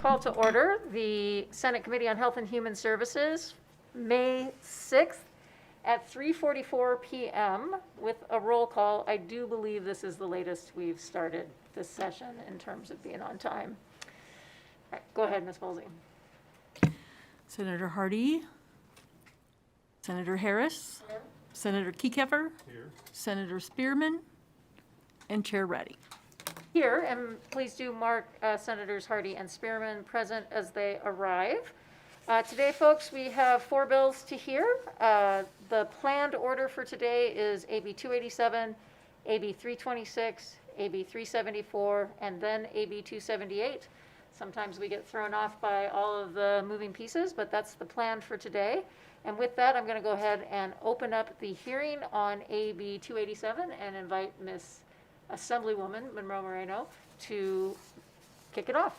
call to order the Senate Committee on Health and Human Services, May 6th at 3:44 p.m. with a roll call. I do believe this is the latest we've started this session in terms of being on time. All right, go ahead, Ms. Bolsey. Senator Hardy, Senator Harris, Here. Senator Kiekefer, Here. Senator Spearman, and Chair Reddy. Here, and please do mark Senators Hardy and Spearman present as they arrive. Today, folks, we have 4 bills to hear. The planned order for today is AB 287, AB 326, AB 374, and then AB 278. Sometimes we get thrown off by all of the moving pieces, but that's the plan for today. And with that, I'm going to go ahead and open up the hearing on AB 287 and invite Ms. Assemblywoman Monroe Moreno to kick it off.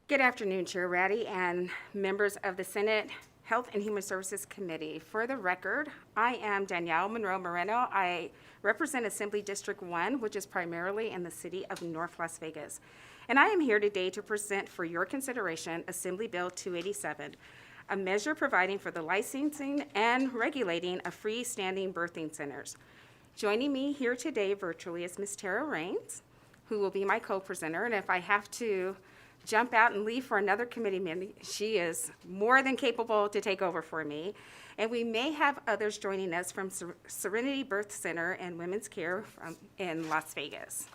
Good afternoon, Chair Reddy and members of the Senate Health and Human Services Committee. For the record, I am Danielle Monroe Moreno. I represent Assembly District 1, which is primarily in the city of North Las Vegas. And I am here today to present for your consideration Assembly Bill 287, a measure providing for the licensing and regulating of freestanding birthing centers. Joining me here today virtually is Ms. Tara Raines, who will be my co-presenter. And if I have to jump out and leave for another committee meeting, she is more than capable to take over for me. And we may have others joining us from Serenity Birth Center and Women's Care in Las Vegas.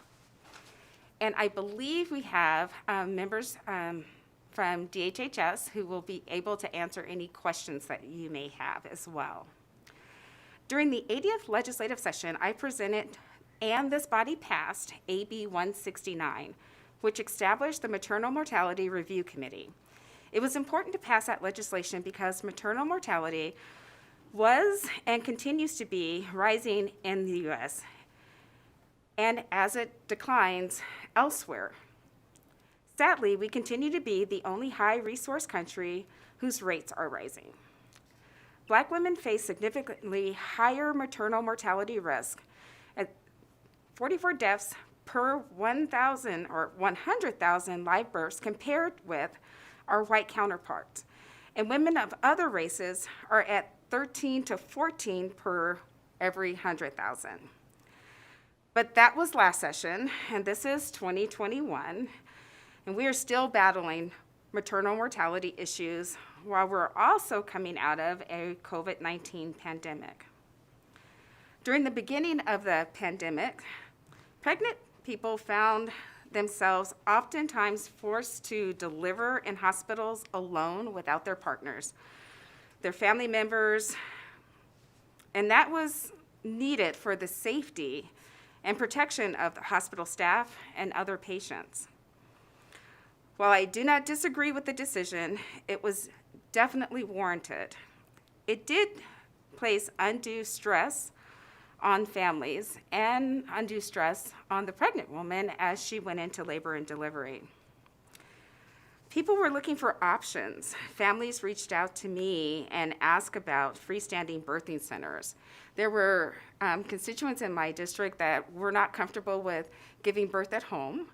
And I believe we have members from DHHS who will be able to answer any questions that you may have as well. During the 80th legislative session, I presented and this body passed AB 169, which established the Maternal Mortality Review Committee. It was important to pass that legislation because maternal mortality was and continues to be rising in the U.S. and as it declines elsewhere. Sadly, we continue to be the only high-resource country whose rates are rising. Black women face significantly higher maternal mortality risk at 44 deaths per 1,000 or 100,000 live births compared with our white counterparts. And women of other races are at 13 to 14 per every 100,000. But that was last session, and this is 2021, and we are still battling maternal mortality issues while we're also coming out of a COVID-19 pandemic. During the beginning of the pandemic, pregnant people found themselves oftentimes forced to deliver in hospitals alone without their partners, their family members, and that was needed for the safety and protection of the hospital staff and other patients. While I do not disagree with the decision, it was definitely warranted. It did place undue stress on families and undue stress on the pregnant woman as she went into labor and delivery. People were looking for options. Families reached out to me and asked about freestanding birthing centers. There were constituents in my district that were not comfortable with giving birth at home,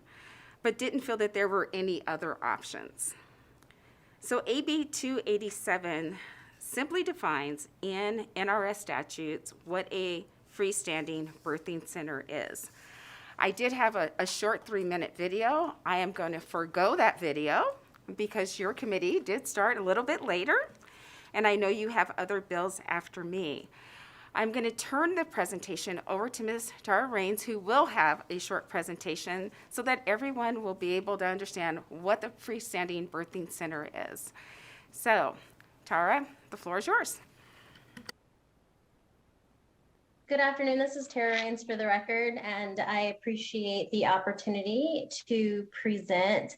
but didn't feel that there were any other options. So AB 287 simply defines in NRS statutes what a freestanding birthing center is. I did have a short 3-minute video. I am going to forego that video because your committee did start a little bit later, and I know you have other bills after me. I'm going to turn the presentation over to Ms. Tara Raines, who will have a short presentation so that everyone will be able to understand what the freestanding birthing center is. So, Tara, the floor is yours. Good afternoon, this is Tara Raines for the record, and I appreciate the opportunity to present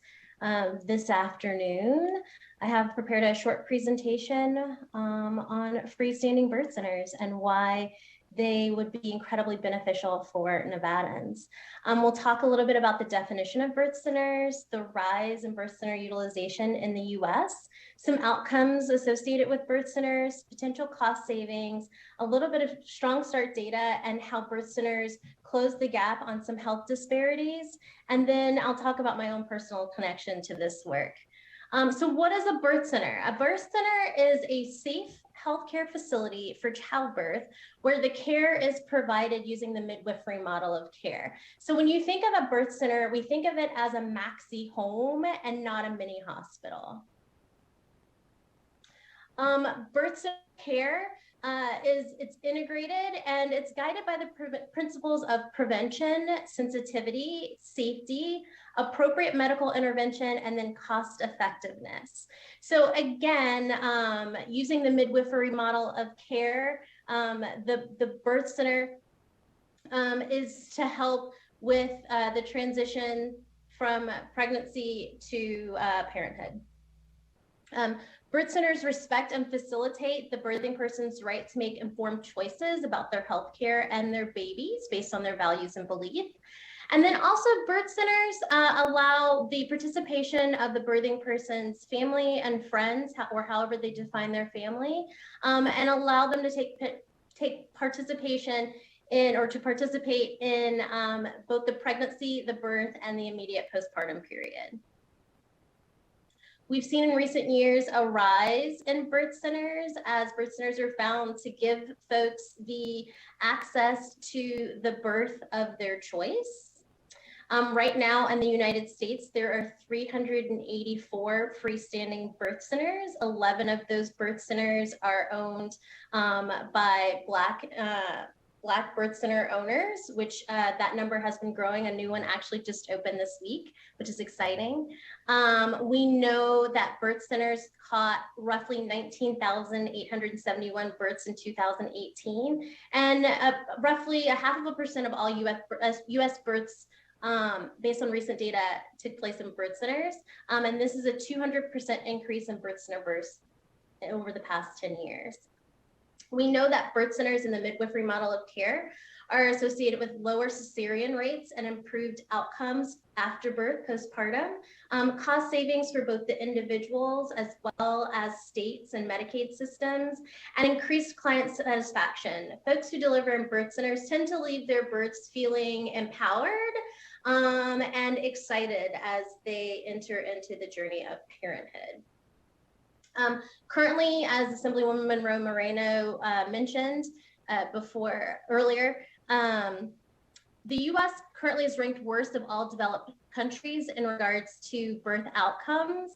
this afternoon. I have prepared a short presentation on freestanding birth centers and why they would be incredibly beneficial for Nevadans. We'll talk a little bit about the definition of birth centers, the rise in birth center utilization in the US, some outcomes associated with birth centers, potential cost savings, a little bit of strong start data, and how birth centers close the gap on some health disparities, and then I'll talk about my own personal connection to this work. So what is a birth center? A birth center is a safe healthcare facility for childbirth where the care is provided using the midwifery model of care. So when you think of a birth center, we think of it as a maxi home and not a mini hospital. Birth center care it's integrated and it's guided by the principles of prevention, sensitivity, safety, appropriate medical intervention, and then cost effectiveness. So again, using the midwifery model of care, the birth center is to help with the transition from pregnancy to parenthood. Birth centers respect and facilitate the birthing person's right to make informed choices about their health care and their babies based on their values and belief. And then also birth centers allow the participation of the birthing person's family and friends, or however they define their family, and allow them to take participation in, or to participate in both the pregnancy, the birth, and the immediate postpartum period. We've seen in recent years a rise in birth centers as birth centers are found to give folks the access to the birth of their choice. Right now in the United States, there are 384 freestanding birth centers. 11 of those birth centers are owned by Black birth center owners, which that number has been growing. A new one actually just opened this week, which is exciting. We know that birth centers caught roughly 19,871 births in 2018, and roughly 0.5% of all U.S. births, based on recent data, took place in birth centers. And this is a 200% increase in birth center births over the past 10 years. We know that birth centers in the midwifery model of care are associated with lower cesarean rates and improved outcomes after birth, postpartum, cost savings for both the individuals as well as states and Medicaid systems, and increased client satisfaction. Folks who deliver in birth centers tend to leave their births feeling empowered and excited as they enter into the journey of parenthood. Currently, as Assemblywoman Monroe Moreno mentioned earlier, the U.S. currently is ranked worst of all developed countries in regards to birth outcomes.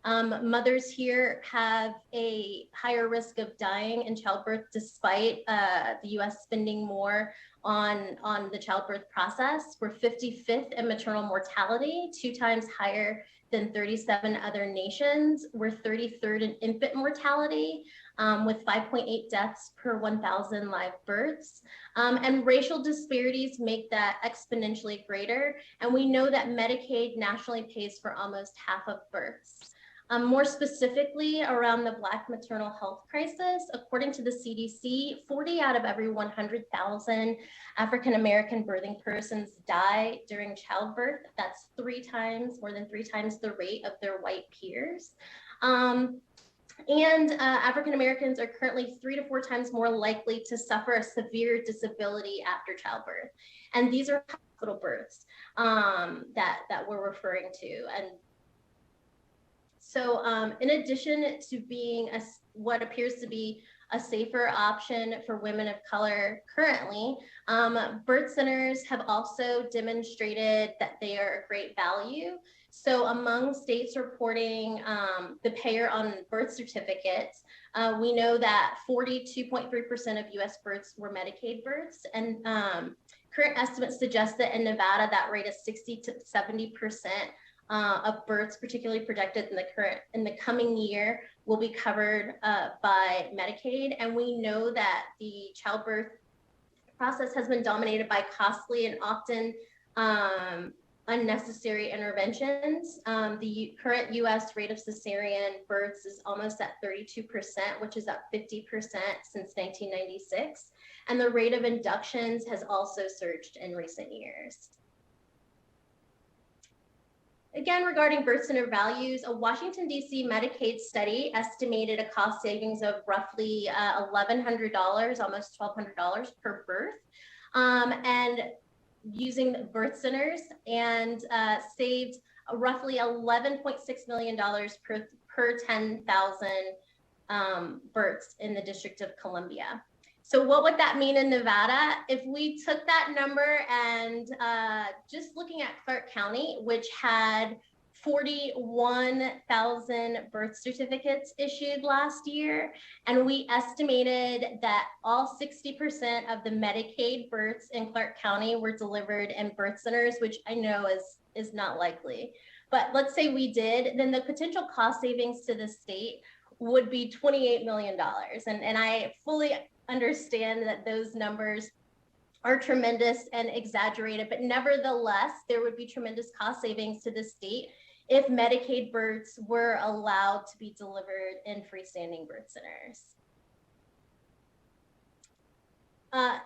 Mothers here have a higher risk of dying in childbirth, despite the U.S. spending more on the childbirth process. We're 55th in maternal mortality, 2 times higher than 37 other nations. We're 33rd in infant mortality, with 5.8 deaths per 1,000 live births. And racial disparities make that exponentially greater. And we know that Medicaid nationally pays for almost half of births. More specifically, around the Black maternal health crisis, according to the CDC, 40 out of every 100,000 African-American birthing persons die during childbirth. That's more than 3 times the rate of their white peers. African-Americans are currently 3 to 4 times more likely to suffer a severe disability after childbirth. And these are hospital births that we're referring to. And so in addition to being what appears to be a safer option for women of color currently, birth centers have also demonstrated that they are a great value. So among states reporting the payer on birth certificates, we know that 42.3% of US births were Medicaid births, and current estimates suggest that in Nevada, that rate is 60 to 70% of births, particularly projected in the coming year, will be covered by Medicaid. And we know that the childbirth process has been dominated by costly and often unnecessary interventions. The current US rate of cesarean births is almost at 32%, which is up 50% since 1996. And the rate of inductions has also surged in recent years. Again, regarding birth center values, a Washington, D.C. Medicaid study estimated a cost savings of roughly $1,100, almost $1,200 per birth. And using birth centers and saved roughly $11.6 million per 10,000 births in the District of Columbia. So what would that mean in Nevada? If we took that number and just looking at Clark County, which had 41,000 birth certificates issued last year, and we estimated that all 60% of the Medicaid births in Clark County were delivered in birth centers, which I know is not likely. But let's say we did, then the potential cost savings to the state would be $28 million. And I fully understand that those numbers are tremendous and exaggerated, but nevertheless, there would be tremendous cost savings to the state if Medicaid births were allowed to be delivered in freestanding birth centers.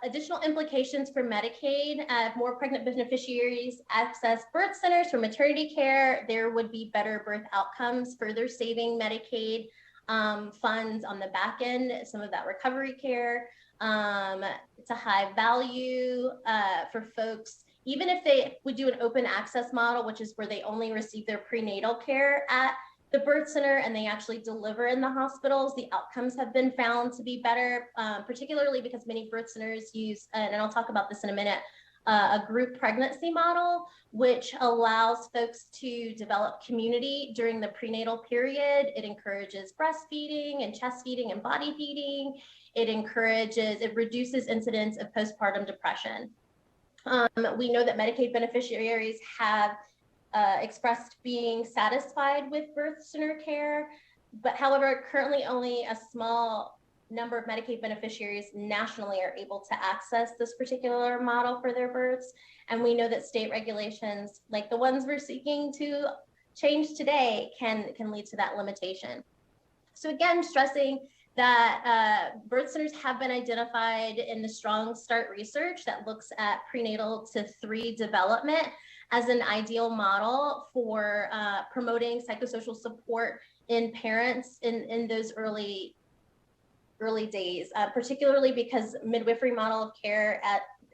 Additional implications for Medicaid: if more pregnant beneficiaries access birth centers for maternity care, there would be better birth outcomes, further saving Medicaid funds on the back end, some of that recovery care. It's a high value for folks, even if they would do an open access model, which is where they only receive their prenatal care at the birth center and they actually deliver in the hospitals. The outcomes have been found to be better, particularly because many birth centers use, and I'll talk about this in a minute, a group pregnancy model, which allows folks to develop community during the prenatal period. It encourages breastfeeding and chest feeding and body feeding. It reduces incidence of postpartum depression. We know that Medicaid beneficiaries have expressed being satisfied with birth center care, but however, currently only a small number of Medicaid beneficiaries nationally are able to access this particular model for their births. And we know that state regulations, like the ones we're seeking to change today, can lead to that limitation. So again, stressing that birth centers have been identified in the Strong Start research that looks at prenatal to 3 development as an ideal model for promoting psychosocial support in parents in those early days, particularly because midwifery model of care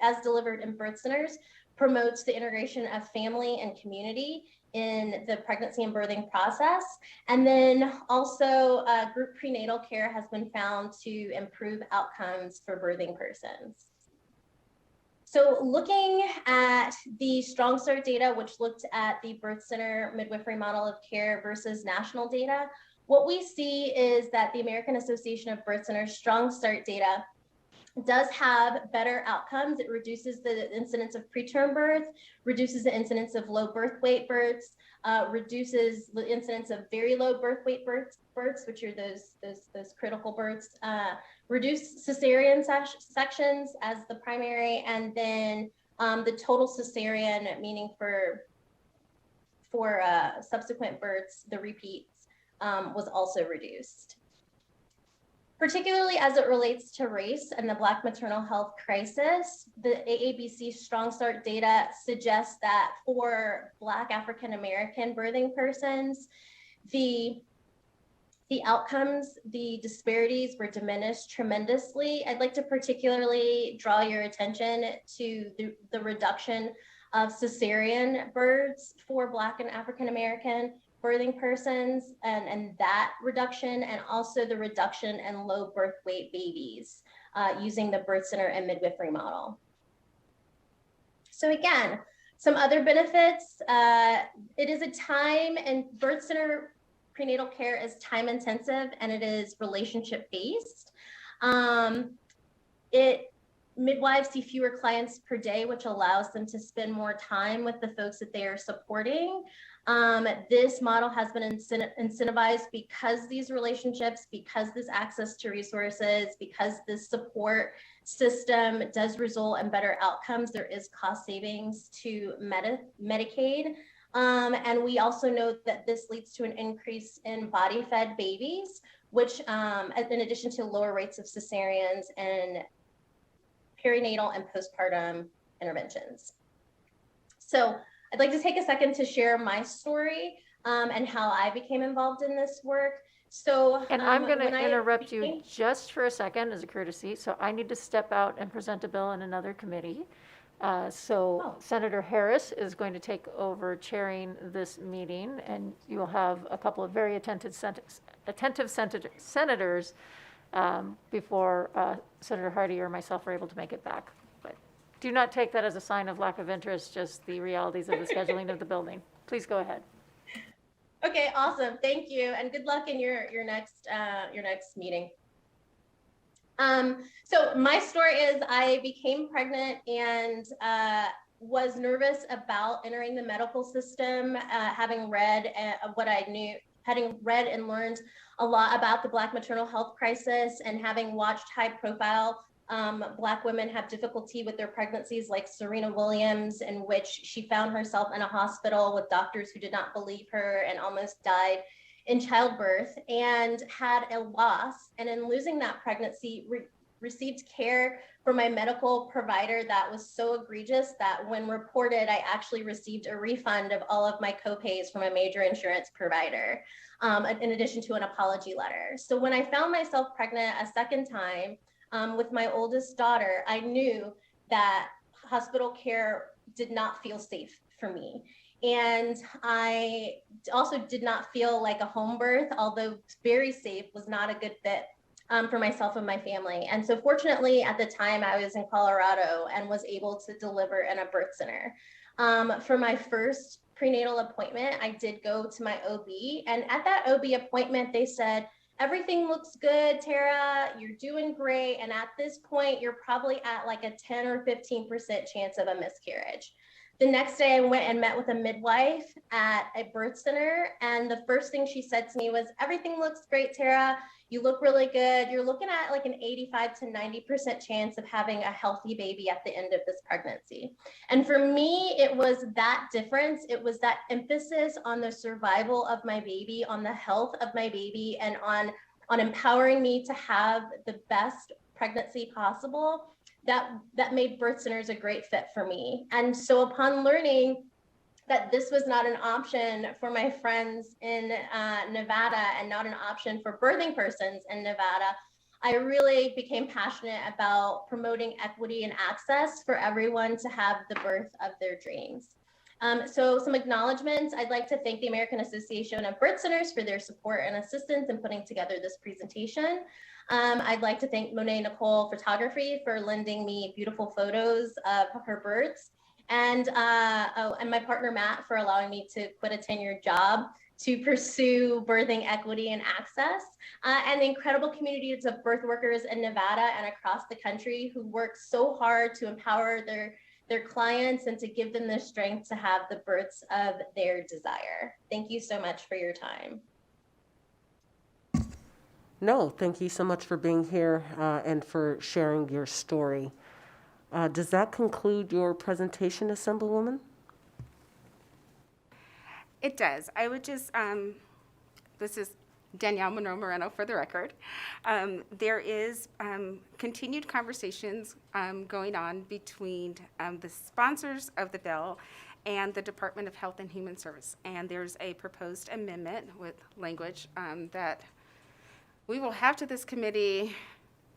as delivered in birth centers promotes the integration of family and community in the pregnancy and birthing process. And then also group prenatal care has been found to improve outcomes for birthing persons. So looking at the Strong Start data, which looked at the birth center midwifery model of care versus national data, what we see is that the American Association of Birth Centers Strong Start data does have better outcomes. It reduces the incidence of preterm birth, reduces the incidence of low birth weight births, reduces the incidence of very low birth weight births, which are those critical births, reduce cesarean sections as the primary, and then the total cesarean, meaning for subsequent births, the repeats, was also reduced. Particularly as it relates to race and the Black maternal health crisis, the AABC Strong Start data suggests that for Black African American birthing persons, the outcomes, the disparities were diminished tremendously. I'd like to particularly draw your attention to the reduction of cesarean births for Black and African American birthing persons and that reduction, and also the reduction in low birth weight babies using the birth center and midwifery model. So again, some other benefits. It is a time, and birth center prenatal care is time intensive and it is relationship based. Midwives see fewer clients per day, which allows them to spend more time with the folks that they are supporting. This model has been incentivized because these relationships, because this access to resources, because this support system does result in better outcomes. There is cost savings to Medicaid. And we also know that this leads to an increase in body-fed babies, which in addition to lower rates of cesareans and perinatal and postpartum interventions. So I'd like to take a second to share my story and how I became involved in this work. So, And I'm going to interrupt you just for a second as a courtesy. So I need to step out and present a bill in another committee. So Senator Harris is going to take over chairing this meeting, and you will have a couple of very attentive senators before Senator Hardy or myself are able to make it back. But do not take that as a sign of lack of interest, just the realities of the scheduling of the building. Please go ahead. Okay, awesome. Thank you, and good luck in your next meeting. So my story is I became pregnant and was nervous about entering the medical system, having read what I knew, having read and learned a lot about the Black maternal health crisis, and having watched high-profile Black women have difficulty with their pregnancies, like Serena Williams, in which she found herself in a hospital with doctors who did not believe her and almost died in childbirth, and had a loss. And in losing that pregnancy, received care from my medical provider that was so egregious that when reported, I actually received a refund of all of my copays from a major insurance provider, in addition to an apology letter. So when I found myself pregnant a second time with my oldest daughter, I knew that hospital care did not feel safe for me. And I also did not feel like a home birth, although very safe, was not a good fit for myself and my family. And so fortunately at the time I was in Colorado and was able to deliver in a birth center. For my first prenatal appointment, I did go to my OB, and at that OB appointment, they said, everything looks good, Tara, you're doing great. And at this point, you're probably at like a 10 or 15% chance of a miscarriage. The next day I went and met with a midwife at a birth center. And the first thing she said to me was, everything looks great, Tara. You look really good. You're looking at like an 85 to 90% chance of having a healthy baby at the end of this pregnancy. And for me, it was that difference. It was that emphasis on the survival of my baby, on the health of my baby, and on empowering me to have the best pregnancy possible that made birth centers a great fit for me. And so upon learning that this was not an option for my friends in Nevada and not an option for birthing persons in Nevada, I really became passionate about promoting equity and access for everyone to have the birth of their dreams. So some acknowledgements. I'd like to thank the American Association of Birth Centers for their support and assistance in putting together this presentation. I'd like to thank Monet Nicole Photography for lending me beautiful photos of her births. And my partner, Matt, for allowing me to quit a tenured job to pursue birthing equity and access, and the incredible communities of birth workers in Nevada and across the country who work so hard to empower their clients and to give them the strength to have the births of their desire. Thank you so much for your time. No, thank you so much for being here and for sharing your story. Does that conclude your presentation, Assemblywoman? It does. I would just, this is Danielle Monroe Moreno for the record. There is continued conversations going on between the sponsors of the bill and the Department of Health and Human Service. And there's a proposed amendment with language that we will have to this committee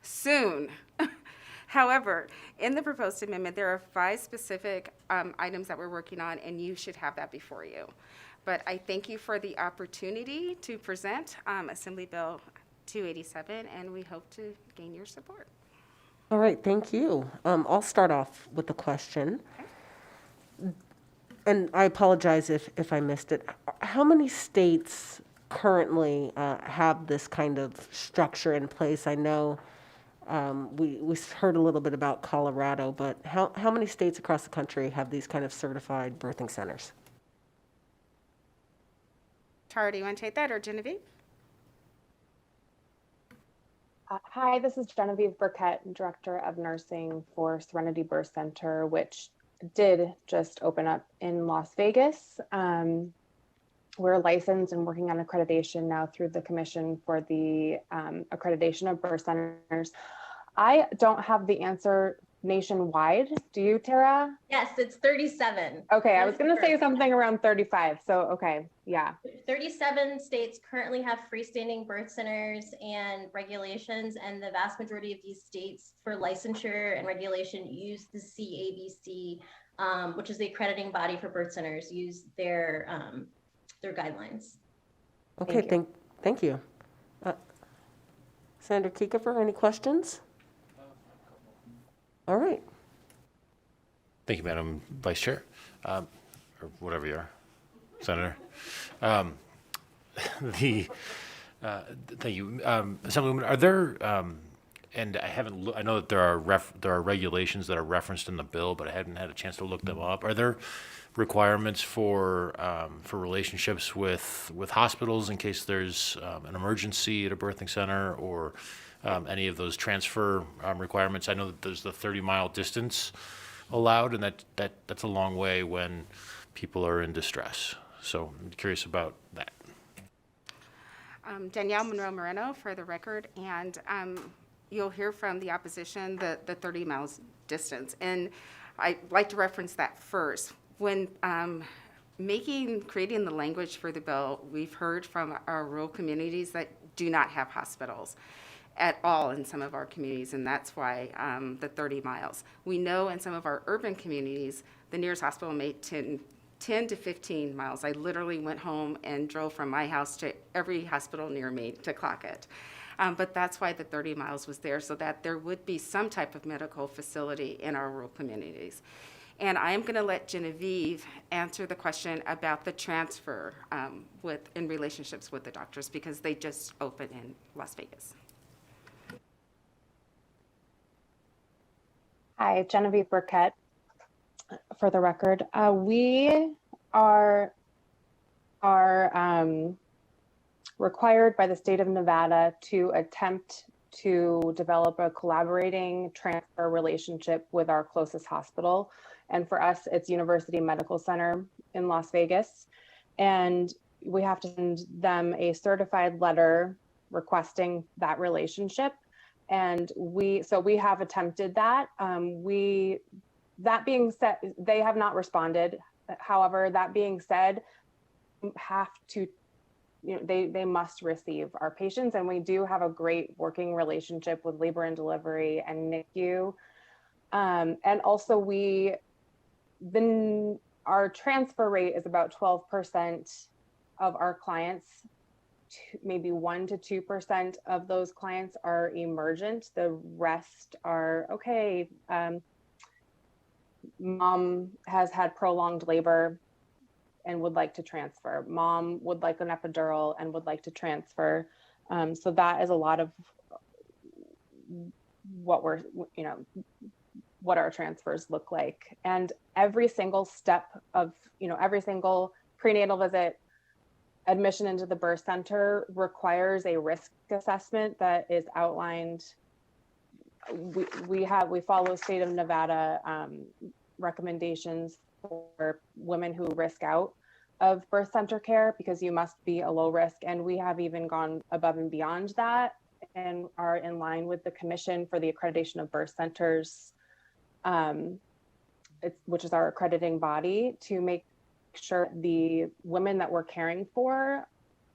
soon. However, in the proposed amendment, there are 5 specific items that we're working on, and you should have that before you. But I thank you for the opportunity to present Assembly Bill 287, and we hope to gain your support. All right, thank you. I'll start off with a question. Okay. And I apologize if I missed it. How many states currently have this kind of structure in place? I know we heard a little bit about Colorado, but how many states across the country have these kind of certified birthing centers? Tara, do you want to take that, or Genevieve? Hi, this is Genevieve Burkett, Director of Nursing for Serenity Birth Center, which did just open up in Las Vegas. We're licensed and working on accreditation now through the Commission for the Accreditation of Birth Centers. I don't have the answer nationwide. Do you, Tara? Yes, it's 37. Okay, I was That's going to say correct. something around 35. So, okay, yeah. 37 states currently have freestanding birth centers and regulations, and the vast majority of these states for licensure and regulation use the CABC, which is the accrediting body for birth centers, use their guidelines. Okay, Thank you. thank you. Senator Kiefer, any questions? All right. Thank you, Madam Vice Chair, or whatever you are, Senator. Thank you, Assemblywoman. Are there, and I haven't, I know that there are regulations that are referenced in the bill, but I haven't had a chance to look them up. Are there requirements for relationships with hospitals in case there's an emergency at a birthing center, or any of those transfer requirements? I know that there's the 30-mile distance allowed, and that's a long way when people are in distress. So I'm curious about that. Danielle Monroe Moreno for the record, and you'll hear from the opposition the 30 miles distance. And I'd like to reference that first. When creating the language for the bill, we've heard from our rural communities that do not have hospitals at all in some of our communities, and that's why the 30 miles. We know in some of our urban communities, the nearest hospital may 10 to 15 miles. I literally went home and drove from my house to every hospital near me to clock it. But that's why the 30 miles was there, so that there would be some type of medical facility in our rural communities. And I am going to let Genevieve answer the question about the transfer in relationships with the doctors, because they just opened in Las Vegas. Hi, Genevieve Burkett, for the record. We are required by the state of Nevada to attempt to develop a collaborating transfer relationship with our closest hospital. And for us, it's University Medical Center in Las Vegas. And we have to send them a certified letter requesting that relationship. And we have attempted that. That being said, they have not responded. However, that being said, they must receive our patients, and we do have a great working relationship with labor and delivery and NICU. And also our transfer rate is about 12% of our clients. Maybe 1 to 2% of those clients are emergent. The rest are okay. Mom has had prolonged labor and would like to transfer. Mom would like an epidural and would like to transfer. So that is a lot of what our transfers look like. And every single step of, every single prenatal visit, admission into the birth center requires a risk assessment that is outlined. We follow state of Nevada recommendations for women who risk out of birth center care, because you must be a low risk. And we have even gone above and beyond that and are in line with the Commission for the Accreditation of Birth Centers, which is our accrediting body, to make sure the women that we're caring for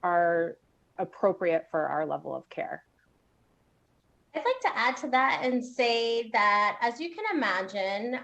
are appropriate for our level of care. I'd like to add to that and say that, as you can imagine,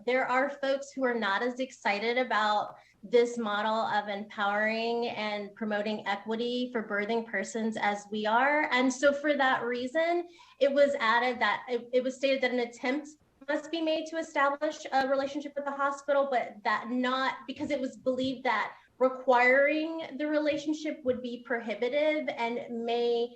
there are folks who are not as excited about this model of empowering and promoting equity for birthing persons as we are. And so for that reason, it was added that it was stated that an attempt must be made to establish a relationship with the hospital, but that not, because it was believed that requiring the relationship would be prohibitive and may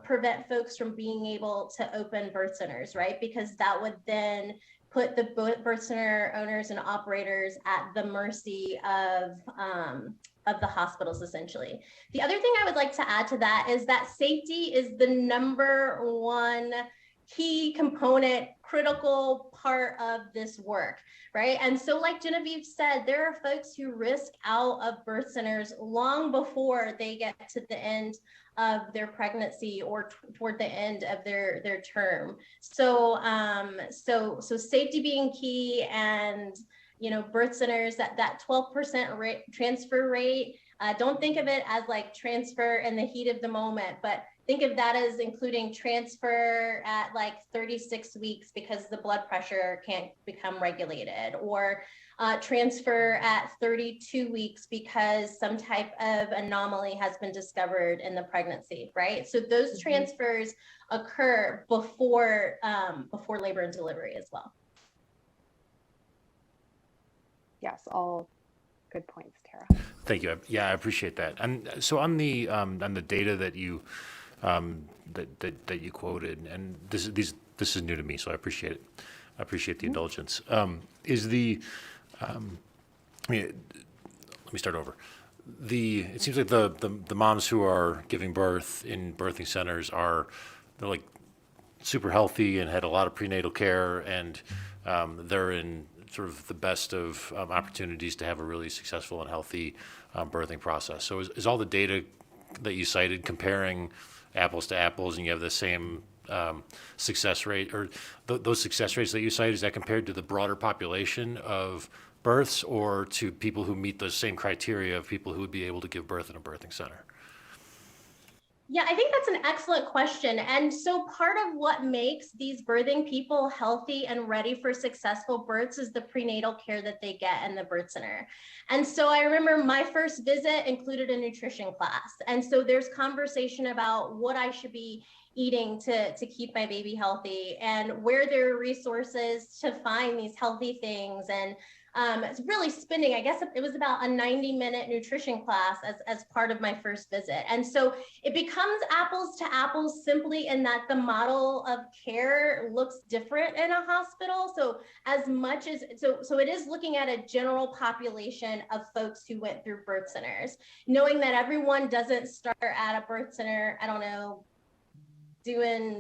prevent folks from being able to open birth centers, right? Because that would then put the birth center owners and operators at the mercy of the hospitals, essentially. The other thing I would like to add to that is that safety is the #1 key component critical part of this work, right? And so like Genevieve said, there are folks who risk out of birth centers long before they get to the end of their pregnancy or toward the end of their term. So so safety being key, and birth centers, that 12% rate, transfer rate, don't think of it as like transfer in the heat of the moment, but think of that as including transfer at like 36 weeks because the blood pressure can't become regulated, or transfer at 32 weeks because some type of anomaly has been discovered in the pregnancy, right? So those transfers occur before labor and delivery as well. Yes, all good points, Tara. Thank you. Yeah, I appreciate that. And so on the data that you that you quoted, and this is new to me, so I appreciate it. I appreciate the indulgence. Is the I mean, let me start over. It seems like the moms who are giving birth in birthing centers they're like super healthy and had a lot of prenatal care, and they're in sort of the best of opportunities to have a really successful and healthy birthing process. So is all the data that you cited comparing apples to apples, and you have the same success rate, or those success rates that you cite, is that compared to the broader population of births, or to people who meet the same criteria of people who would be able to give birth in a birthing center? Yeah, I think that's an excellent question. And so part of what makes these birthing people healthy and ready for successful births is the prenatal care that they get in the birth center. And so I remember my first visit included a nutrition class. And so there's conversation about what I should be eating to keep my baby healthy, and where there are resources to find these healthy things. And it's really spending, I guess it was about a 90-minute nutrition class as part of my first visit. And so it becomes apples to apples simply in that the model of care looks different in a hospital. So as much as, so it is looking at a general population of folks who went through birth centers, knowing that everyone doesn't start at a birth center, I don't know,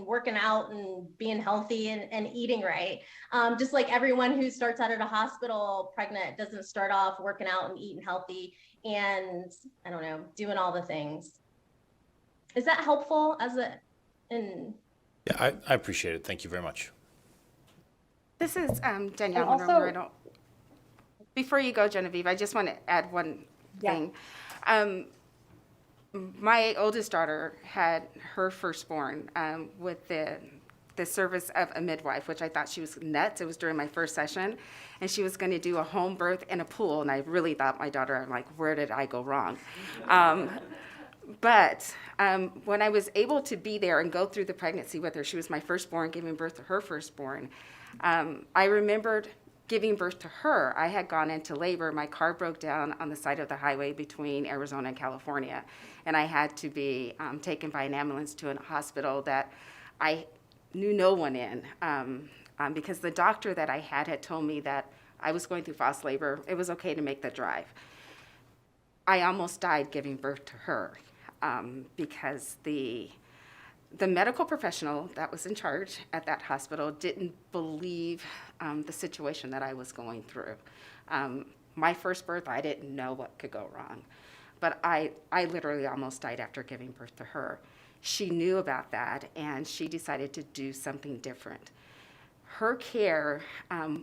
working out and being healthy and eating right. Just like everyone who starts out at a hospital pregnant doesn't start off working out and eating healthy and, I don't know, doing all the things. Is that helpful Yeah, I appreciate it. Thank you very much. This is Danielle And also- Monroe. Before you go, Genevieve, I just want to add one thing. My oldest daughter had her firstborn with the service of a midwife, which I thought she was nuts. It was during my first session, and she was going to do a home birth in a pool, and I really thought my daughter, I'm like, where did I go wrong? But when I was able to be there and go through the pregnancy with her, she was my firstborn, giving birth to her firstborn. I remembered giving birth to her. I had gone into labor. My car broke down on the side of the highway between Arizona and California, and I had to be taken by an ambulance to a hospital that I knew no one in, because the doctor that I had told me that I was going through false labor. It was okay to make the drive. I almost died giving birth to her because the medical professional that was in charge at that hospital didn't believe the situation that I was going through. My first birth, I didn't know what could go wrong, but I literally almost died after giving birth to her. She knew about that, and she decided to do something different. Her care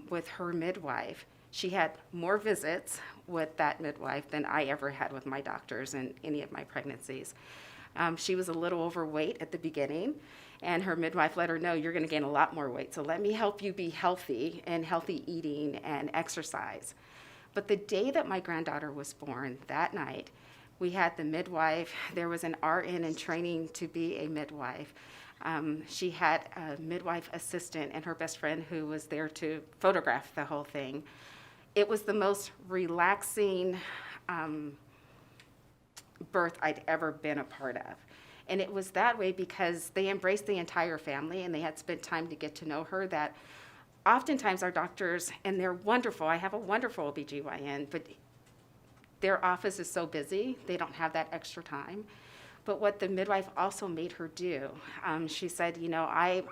with her midwife, she had more visits with that midwife than I ever had with my doctors in any of my pregnancies. She was a little overweight at the beginning, and her midwife let her know, you're going to gain a lot more weight, so let me help you be healthy and healthy eating and exercise. But the day that my granddaughter was born, that night, we had the midwife. There was an RN in training to be a midwife. She had a midwife assistant and her best friend who was there to photograph the whole thing. It was the most relaxing birth I'd ever been a part of. And it was that way because they embraced the entire family and they had spent time to get to know her. That oftentimes our doctors, and they're wonderful, I have a wonderful OBGYN, but their office is so busy, they don't have that extra time. But what the midwife also made her do, she said,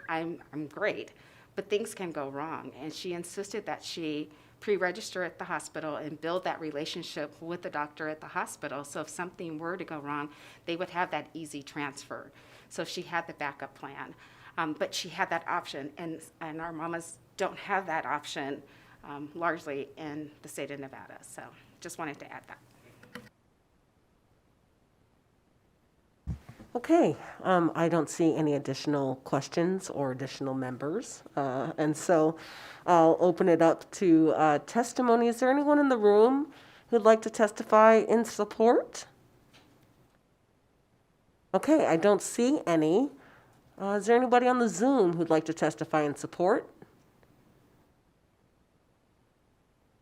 I'm great, but things can go wrong. And she insisted that she pre-register at the hospital and build that relationship with the doctor at the hospital. So if something were to go wrong, they would have that easy transfer. So she had the backup plan, but she had that option, and our mamas don't have that option largely in the state of Nevada. So just wanted to add that. Okay, I don't see any additional questions or additional members. And so I'll open it up to testimony. Is there anyone in the room who'd like to testify in support? Okay, I don't see any. Is there anybody on the Zoom who'd like to testify in support?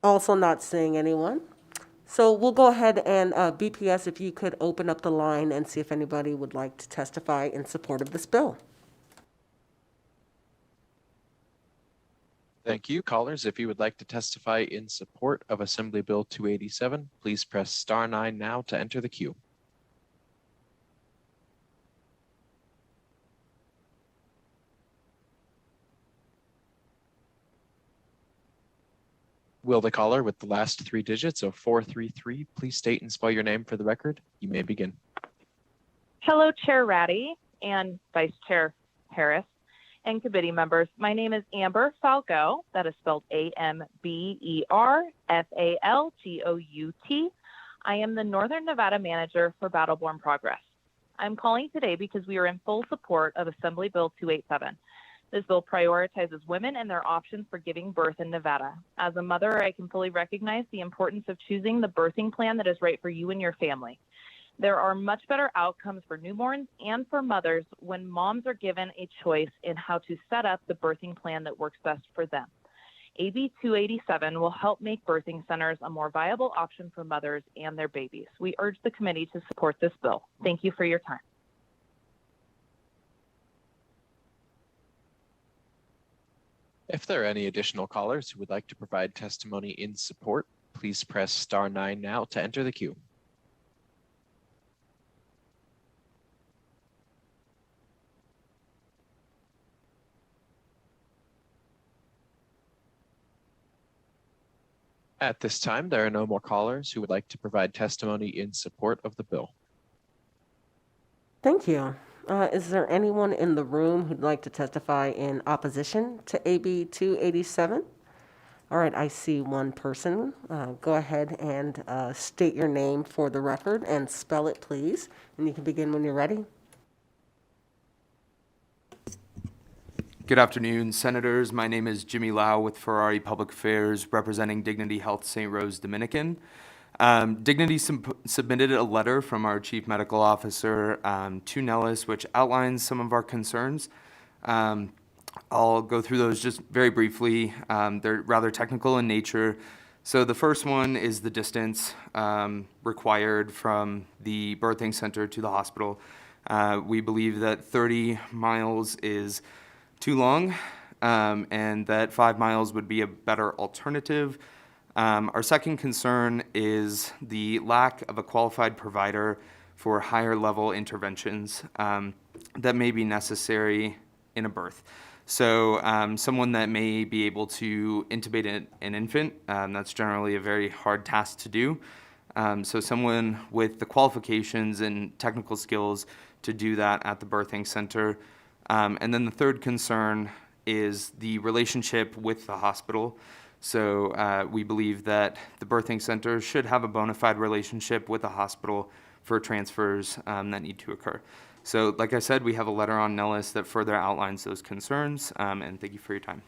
Also not seeing anyone. So we'll go ahead and BPS, if you could open up the line and see if anybody would like to testify in support of this bill. Thank you. Callers, if you would like to testify in support of Assembly Bill 287, please press star 9 now to enter the queue. Will the caller with the last 3 digits of 433 please state and spell your name for the record? You may begin. Hello, Chair Ratty and Vice Chair Harris and committee members. My name is Amber Falco. That is spelled AMBER FALGOUT. I am the Northern Nevada Manager for Battleborn Progress. I'm calling today because we are in full support of Assembly Bill 287. This bill prioritizes women and their options for giving birth in Nevada. As a mother, I can fully recognize the importance of choosing the birthing plan that is right for you and your family. There are much better outcomes for newborns and for mothers when moms are given a choice in how to set up the birthing plan that works best for them. AB 287 will help make birthing centers a more viable option for mothers and their babies. We urge the committee to support this bill. Thank you for your time. If there are any additional callers who would like to provide testimony in support, please press star 9 now to enter the queue. At this time, there are no more callers who would like to provide testimony in support of the bill. Thank you. Is there anyone in the room who'd like to testify in opposition to AB 287? All right, I see one person. Go ahead and state your name for the record and spell it, please. And you can begin when you're ready. Good afternoon, Senators. My name is Jimmy Lau with Ferrari Public Affairs, representing Dignity Health St. Rose Dominican. Dignity submitted a letter from our Chief Medical Officer to Nellis, which outlines some of our concerns. I'll go through those just very briefly. They're rather technical in nature. So the first one is the distance required from the birthing center to the hospital. We believe that 30 miles is too long, and that 5 miles would be a better alternative. Our second concern is the lack of a qualified provider for higher level interventions that may be necessary in a birth. So someone that may be able to intubate an infant, that's generally a very hard task to do. So someone with the qualifications and technical skills to do that at the birthing center. And then the third concern is the relationship with the hospital. So we believe that the birthing center should have a bona fide relationship with the hospital for transfers that need to occur. So like I said, we have a letter on Nellis that further outlines those concerns, and thank you for your time.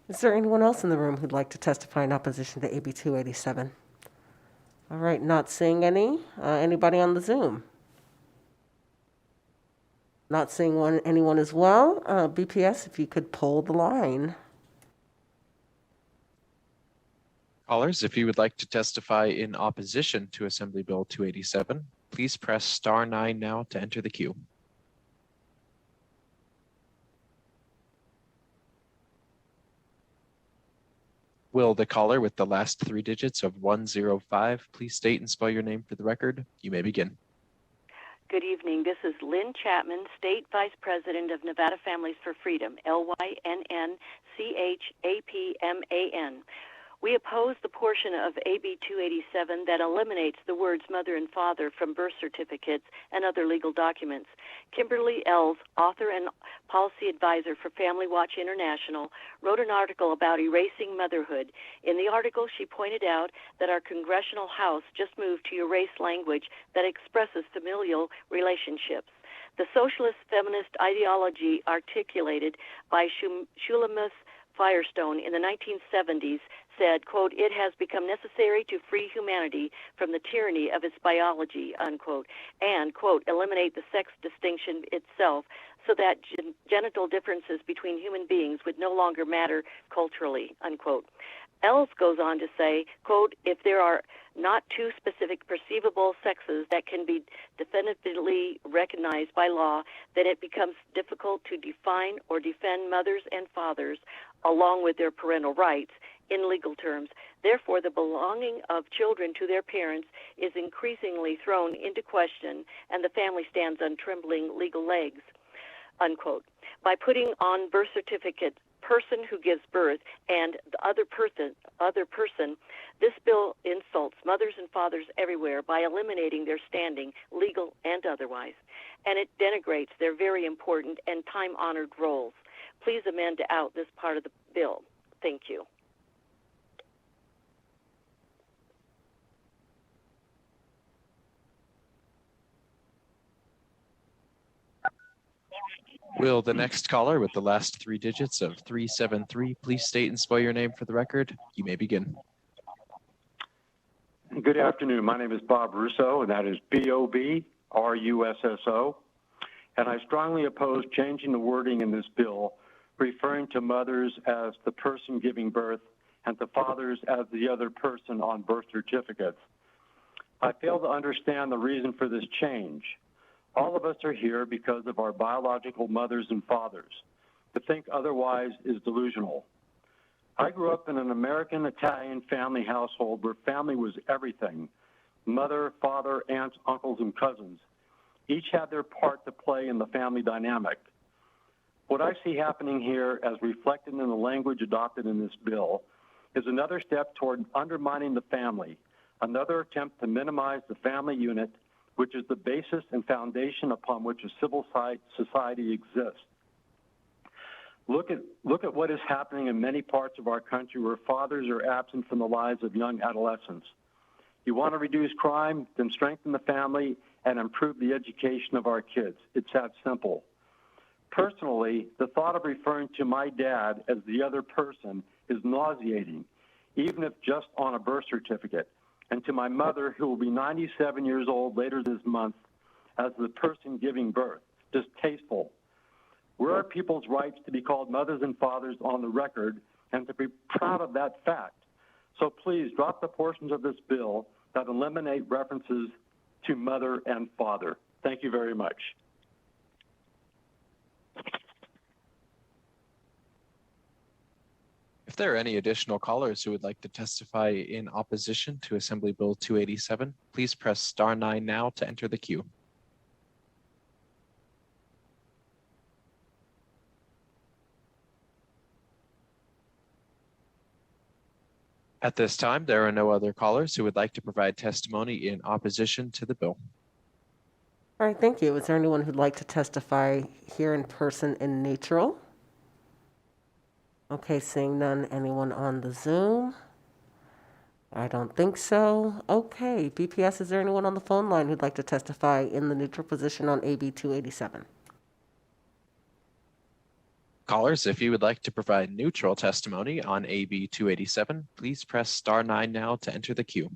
Is there anyone else in the room who'd like to testify in opposition to AB 287? All right, not seeing any. Anybody on the Zoom? Not seeing anyone as well. BPS, if you could poll the line. Callers, if you would like to testify in opposition to Assembly Bill 287, please press star 9 now to enter the queue. Will the caller with the last 3 digits of 105 please state and spell your name for the record? You may begin. Good evening. This is Lynn Chapman, State Vice President of Nevada Families for Freedom, LYNNCHAPMAN. We oppose the portion of AB 287 that eliminates the words mother and father from birth certificates and other legal documents. Kimberly Ells, author and policy advisor for Family Watch International, wrote an article about erasing motherhood. In the article, she pointed out that our Congressional House just moved to erase language that expresses familial relationships. The socialist feminist ideology articulated by Shulamith Firestone in the 1970s said, quote, "It has become necessary to free humanity from the tyranny of its biology," unquote, and, quote, "eliminate the sex distinction itself so that genital differences between human beings would no longer matter culturally," unquote. Ells goes on to say, quote, "If there are not two specific perceivable sexes that can be definitively recognized by law, then it becomes difficult to define or defend mothers and fathers along with their parental rights in legal terms. Therefore, the belonging of children to their parents is increasingly thrown into question, and the family stands on trembling legal legs," unquote. By putting on birth certificate person who gives birth and the other person, this bill insults mothers and fathers everywhere by eliminating their standing, legal and otherwise, and it denigrates their very important and time-honored roles. Please amend out this part of the bill. Thank you. Will the next caller with the last three digits of 373 please state and spell your name for the record? You may begin. Good afternoon. My name is Bob Russo, and that is BOBRUSSO. And I strongly oppose changing the wording in this bill, referring to mothers as the person giving birth and to fathers as the other person on birth certificates. I fail to understand the reason for this change. All of us are here because of our biological mothers and fathers. To think otherwise is delusional. I grew up in an American Italian family household where family was everything. Mother, father, aunts, uncles, and cousins. Each had their part to play in the family dynamic. What I see happening here, as reflected in the language adopted in this bill, is another step toward undermining the family, another attempt to minimize the family unit, which is the basis and foundation upon which a civil society exists. Look at what is happening in many parts of our country where fathers are absent from the lives of young adolescents. You want to reduce crime, then strengthen the family and improve the education of our kids. It's that simple. Personally, the thought of referring to my dad as the other person is nauseating, even if just on a birth certificate. And to my mother, who will be 97 years old later this month, as the person giving birth. Distasteful. Where are people's rights to be called mothers and fathers on the record and to be proud of that fact? So please drop the portions of this bill that eliminate references to mother and father. Thank you very much. If there are any additional callers who would like to testify in opposition to Assembly Bill 287, please press star 9 now to enter the queue. At this time, there are no other callers who would like to provide testimony in opposition to the bill. All right, thank you. Is there anyone who'd like to testify here in person in neutral? Okay, seeing none. Anyone on the Zoom? I don't think so. Okay, BPS, is there anyone on the phone line who'd like to testify in the neutral position on AB 287? Callers, if you would like to provide neutral testimony on AB 287, please press star 9 now to enter the queue.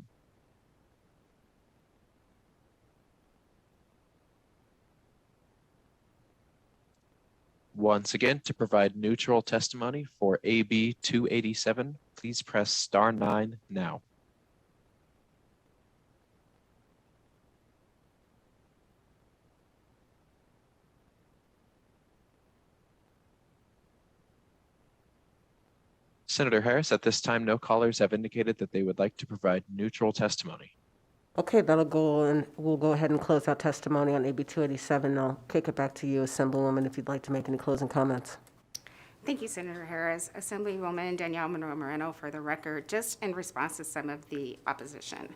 Once again, to provide neutral testimony for AB 287, please press star 9 now. Senator Harris, at this time, no callers have indicated that they would like to provide neutral testimony. Okay, that'll go, and we'll go ahead and close out testimony on AB 287. I'll kick it back to you, Assemblywoman, if you'd like to make any closing comments. Thank you, Senator Harris. Assemblywoman Danielle Monroe Moreno, for the record, just in response to some of the opposition.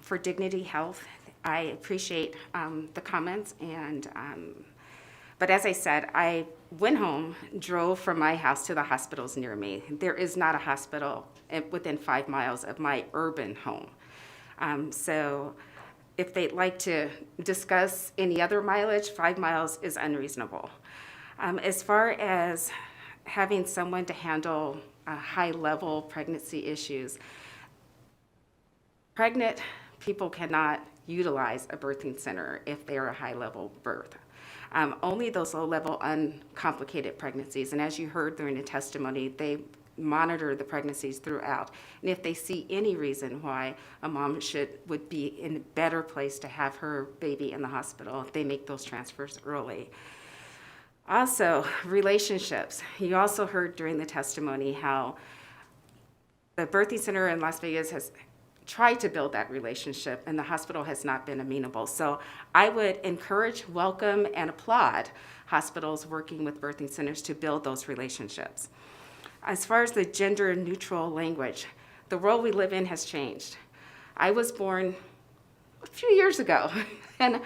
For Dignity Health, I appreciate the comments, but as I said, I went home, drove from my house to the hospitals near me. There is not a hospital within 5 miles of my urban home. So if they'd like to discuss any other mileage, 5 miles is unreasonable. As far as having someone to handle high-level pregnancy issues, pregnant people cannot utilize a birthing center if they are a high-level birth. Only those low-level uncomplicated pregnancies, and as you heard during the testimony, they monitor the pregnancies throughout. And if they see any reason why a mom would be in a better place to have her baby in the hospital, they make those transfers early. Also, relationships. You also heard during the testimony how the birthing center in Las Vegas has tried to build that relationship, and the hospital has not been amenable. So I would encourage, welcome, and applaud hospitals working with birthing centers to build those relationships. As far as the gender-neutral language, the world we live in has changed. I was born a few years ago, and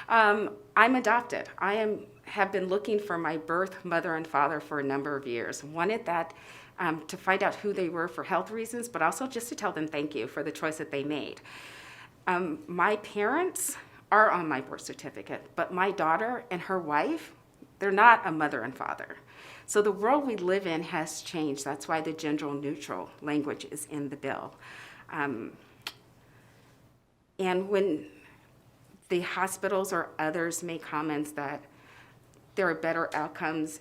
I'm adopted. Have been looking for my birth mother and father for a number of years. Wanted that to find out who they were for health reasons, but also just to tell them thank you for the choice that they made. My parents are on my birth certificate, but my daughter and her wife, they're not a mother and father. So the world we live in has changed. That's why the gender-neutral language is in the bill. And when the hospitals or others make comments that there are better outcomes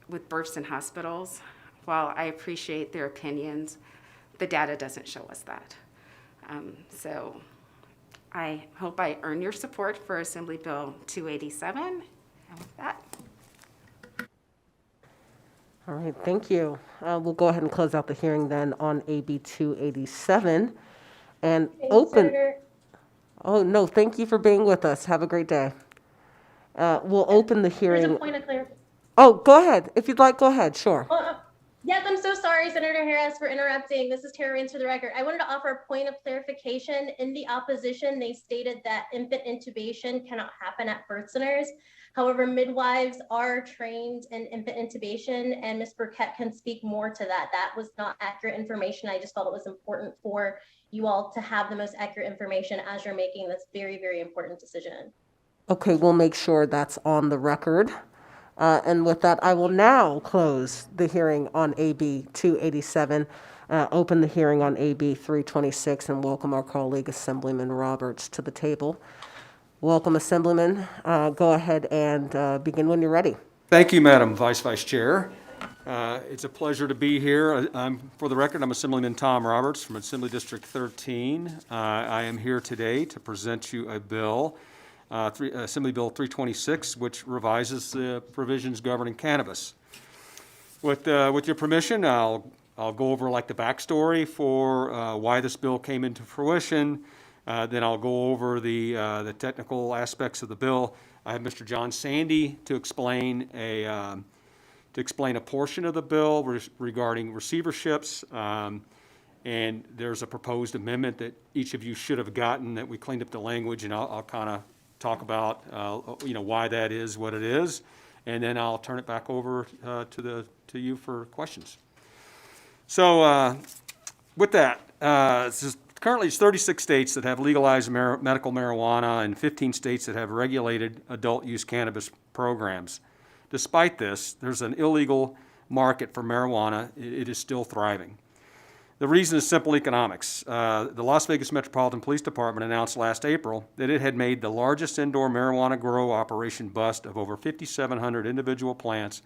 with births in hospitals, while I appreciate their opinions, the data doesn't show us that. So I hope I earn your support for Assembly Bill 287. And with that. All right, thank you. We'll go ahead and close out the hearing then on AB 287 and open. Senator. Oh, no, thank you for being with us. Have a great day. We'll open the There's hearing. a point of clarification. Oh, go ahead. If you'd like, go ahead. Sure. Yes, I'm so sorry, Senator Harris, for interrupting. This is Tara Raines for the record. I wanted to offer a point of clarification. In the opposition, they stated that infant intubation cannot happen at birth centers. However, midwives are trained in infant intubation, and Ms. Burkett can speak more to that. That was not accurate information. I just felt it was important for you all to have the most accurate information as you're making this very, very important decision. Okay, we'll make sure that's on the record. And with that, I will now close the hearing on AB 287, open the hearing on AB 326, and welcome our colleague, Assemblyman Roberts, to the table. Welcome, Assemblyman. Go ahead and begin when you're ready. Thank you, Madam Vice Chair. It's a pleasure to be here. For the record, I'm Assemblyman Tom Roberts from Assembly District 13. I am here today to present you a bill, Assembly Bill 326, which revises the provisions governing cannabis. With your permission, I'll go over like the backstory for why this bill came into fruition. Then I'll go over the technical aspects of the bill. I have Mr. John Sandy to explain a portion of the bill regarding receiverships. And there's a proposed amendment that each of you should have gotten that we cleaned up the language, and I'll kind of talk about why that is what it is, and then I'll turn it back over to you for questions. So with that, currently it's 36 states that have legalized medical marijuana and 15 states that have regulated adult use cannabis programs. Despite this, there's an illegal market for marijuana. It is still thriving. The reason is simple economics. The Las Vegas Metropolitan Police Department announced last April that it had made the largest indoor marijuana grow operation bust of over 5,700 individual plants,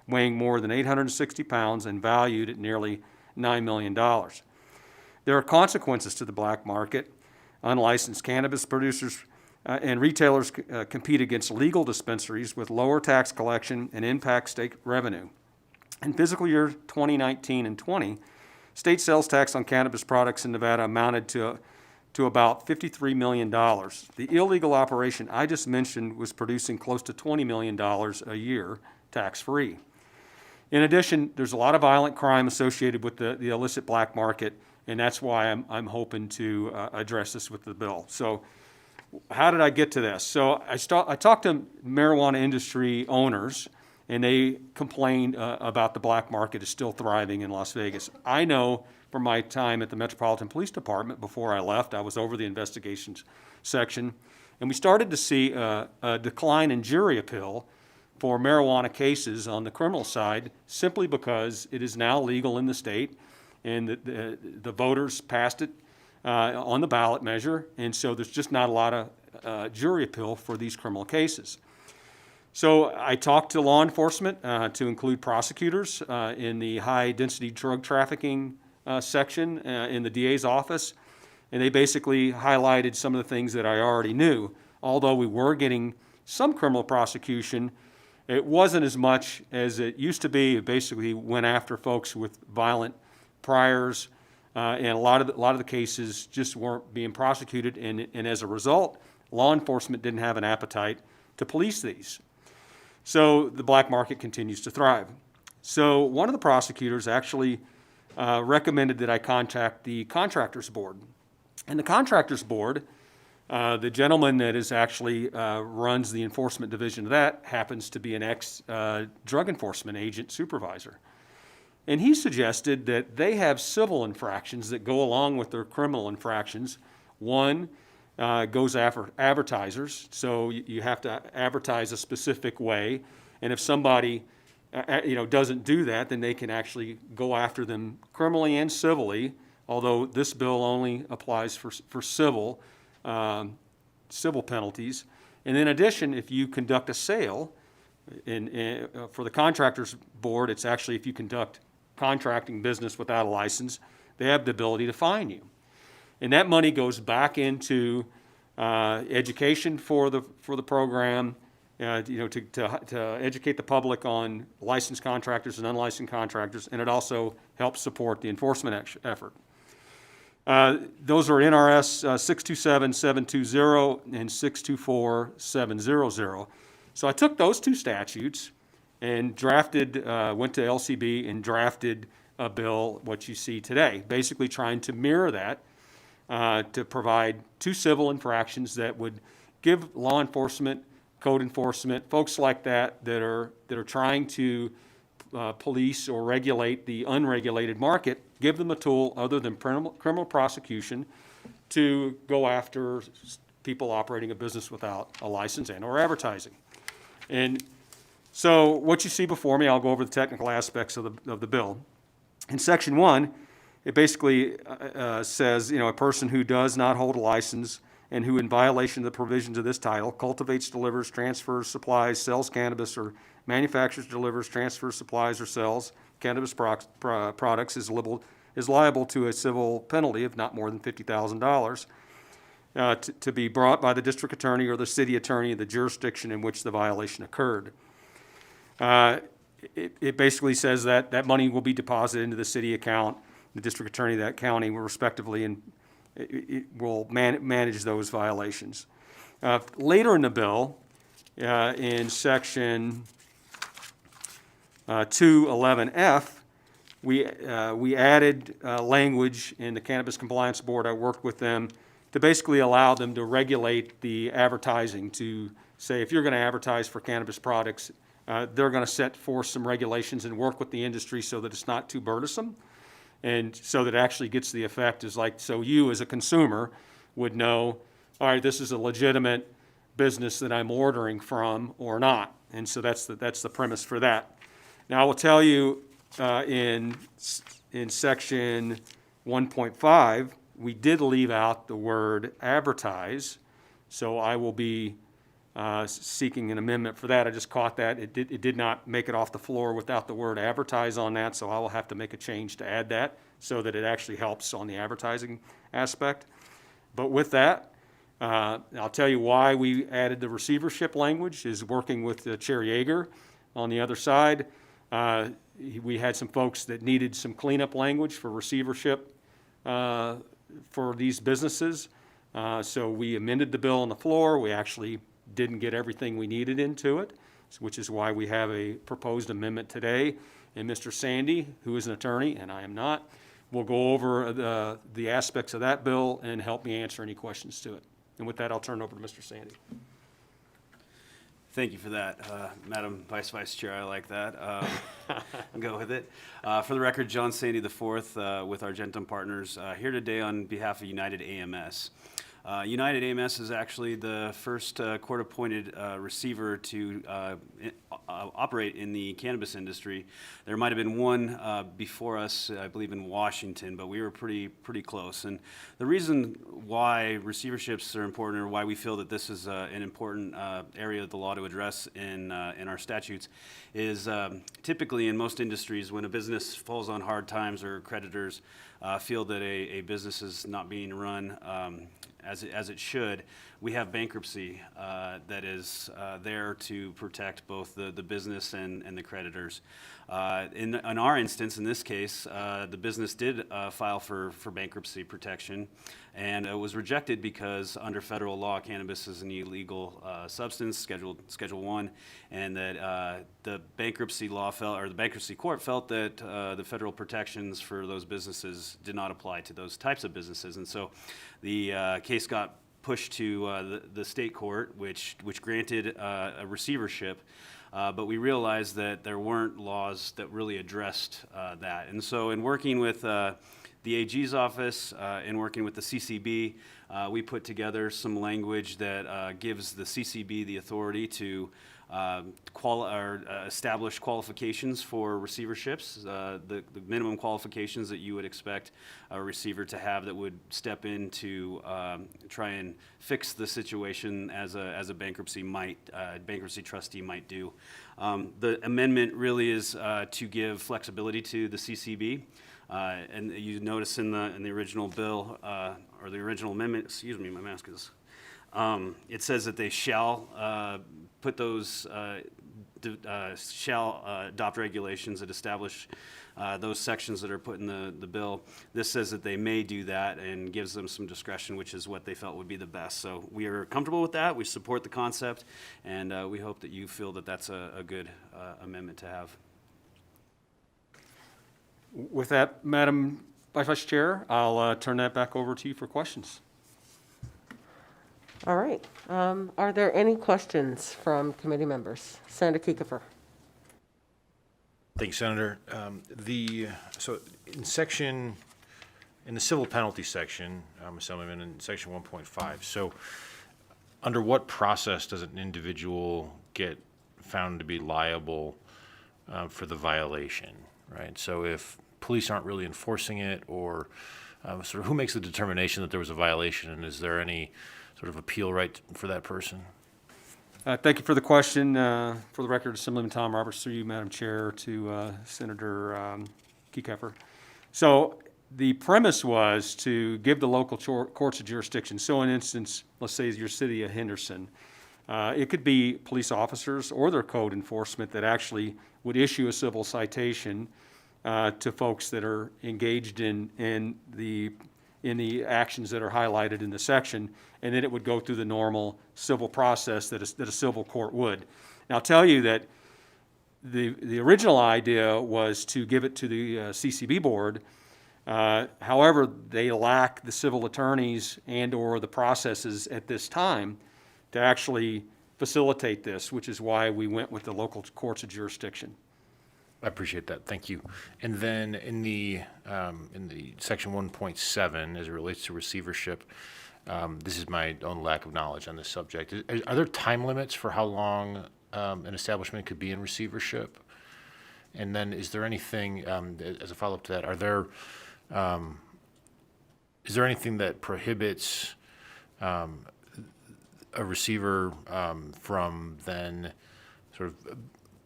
weighing more than 860 pounds and valued at nearly $9 million. There are consequences to the black market. Unlicensed cannabis producers and retailers compete against legal dispensaries with lower tax collection and impact state revenue. In fiscal year 2019 and 20, state sales tax on cannabis products in Nevada amounted to to about $53 million. The illegal operation I just mentioned was producing close to $20 million a year tax-free. In addition, there's a lot of violent crime associated with the illicit black market, and that's why I'm hoping to address this with the bill. So how did I get to this? So I talked to marijuana industry owners, and they complained about the black market is still thriving in Las Vegas. I know from my time at the Metropolitan Police Department before I left, I was over the investigations section, and we started to see a decline in jury appeal for marijuana cases on the criminal side simply because it is now legal in the state, and the voters passed it on the ballot measure, and so there's just not a lot of jury appeal for these criminal cases. So I talked to law enforcement, to include prosecutors in the high-density drug trafficking section in the DA's office, and they basically highlighted some of the things that I already knew. Although we were getting some criminal prosecution, it wasn't as much as it used to be. It basically went after folks with violent priors, and a lot of the cases just weren't being prosecuted, and as a result, law enforcement didn't have an appetite to police these. So the black market continues to thrive. So one of the prosecutors actually recommended that I contact the Contractors Board. And the Contractors Board, the gentleman that is actually runs the enforcement division of that happens to be an ex-drug enforcement agent supervisor. And he suggested that they have civil infractions that go along with their criminal infractions. One goes after advertisers, so you have to advertise a specific way, and if somebody doesn't do that, then they can actually go after them criminally and civilly, although this bill only applies for civil penalties. And in addition, if you conduct a sale, for the Contractors Board, it's actually if you conduct contracting business without a license, they have the ability to fine you. And that money goes back into education for the program, to educate the public on licensed contractors and unlicensed contractors, and it also helps support the enforcement effort. Those are NRS 627-720 and 624-700. So I took those two statutes and went to LCB and drafted a bill, what you see today, basically trying to mirror that, to provide two civil infractions that would give law enforcement, code enforcement, folks like that are trying to police or regulate the unregulated market, give them a tool other than criminal prosecution to go after people operating a business without a license and or advertising. And so what you see before me, I'll go over the technical aspects of the bill. In Section 1, it basically says, a person who does not hold a license and who, in violation of the provisions of this title, cultivates, delivers, transfers, supplies, sells cannabis, or manufactures, delivers, transfers, supplies, or sells cannabis products is liable to a civil penalty of not more than $50,000 to be brought by the district attorney or the city attorney in the jurisdiction in which the violation occurred. It basically says that money will be deposited into the city account, the district attorney of that county will respectively, and it will manage those violations. Later in the bill, in Section 211F, we added language in the Cannabis Compliance Board. I worked with them to basically allow them to regulate the advertising, to say if you're going to advertise for cannabis products, they're going to set forth some regulations and work with the industry so that it's not too burdensome, and so that it actually gets the effect so you as a consumer would know, all right, this is a legitimate business that I'm ordering from or not. And so that's the premise for that. Now I will tell you in Section 1.5, we did leave out the word advertise, so I will be seeking an amendment for that. I just caught that. It did not make it off the floor without the word advertise on that, so I will have to make a change to add that so that it actually helps on the advertising aspect. But with that, I'll tell you why we added the receivership language is working with Chair Yeager on the other side. We had some folks that needed some cleanup language for receivership for these businesses. So we amended the bill on the floor. We actually didn't get everything we needed into it, which is why we have a proposed amendment today. And Mr. Sandy, who is an attorney, and I am not, will go over the aspects of that bill and help me answer any questions to it. And with that, I'll turn it over to Mr. Sandy. Thank you for that, Madam Vice Chair. I like that. I'll go with it. For the record, John Sandy IV with Argentum Partners here today on behalf of United AMS. United AMS is actually the first court-appointed receiver to operate in the cannabis industry. There might have been one before us, I believe in Washington, but we were pretty close. And the reason why receiverships are important, or why we feel that this is an important area of the law to address in our statutes, is typically in most industries, when a business falls on hard times or creditors feel that a business is not being run as it should, we have bankruptcy that is there to protect both the business and the creditors. In our instance, in this case, the business did file for bankruptcy protection, and it was rejected because under federal law, cannabis is an illegal substance, Schedule 1, and that the bankruptcy law or the bankruptcy court felt that the federal protections for those businesses did not apply to those types of businesses, and so the case got pushed to the state court, which granted a receivership. But we realized that there weren't laws that really addressed that. And so in working with the AG's office and working with the CCB, we put together some language that gives the CCB the authority to establish qualifications for receiverships, the minimum qualifications that you would expect a receiver to have that would step in to try and fix the situation as a bankruptcy trustee might do. The amendment really is to give flexibility to the CCB. And you notice in the original bill, or the original amendment, excuse me, my mask is, it says that they shall put those, shall adopt regulations that establish those sections that are put in the bill. This says that they may do that and gives them some discretion, which is what they felt would be the best. So we are comfortable with that. We support the concept, and we hope that you feel that that's a good amendment to have. With that, Madam Vice Chair, I'll turn that back over to you for questions. All right. Are there any questions from committee members? Senator Kiefer. Thank you, Senator. So in the civil penalty section, Assemblyman, in section 1.5, so under what process does an individual get found to be liable for the violation, right? So if police aren't really enforcing it, or sort of who makes the determination that there was a violation, and is there any sort of appeal right for that person? Thank you for the question. For the record, Assemblyman Tom Roberts, through you, Madam Chair, to Senator Kiefer. So the premise was to give the local courts a jurisdiction. So in instance, let's say your city of Henderson, it could be police officers or their code enforcement that actually would issue a civil citation to folks that are engaged in the actions that are highlighted in the section, and then it would go through the normal civil process that a civil court would. Now, I'll tell you that the original idea was to give it to the CCB board. However, they lack the civil attorneys and/or the processes at this time to actually facilitate this, which is why we went with the local courts of jurisdiction. I appreciate that. Thank you. And then in the section 1.7, as it relates to receivership, this is my own lack of knowledge on this subject. Are there time limits for how long an establishment could be in receivership? And then is there anything, as a follow-up to that, is there anything that prohibits a receiver from then sort of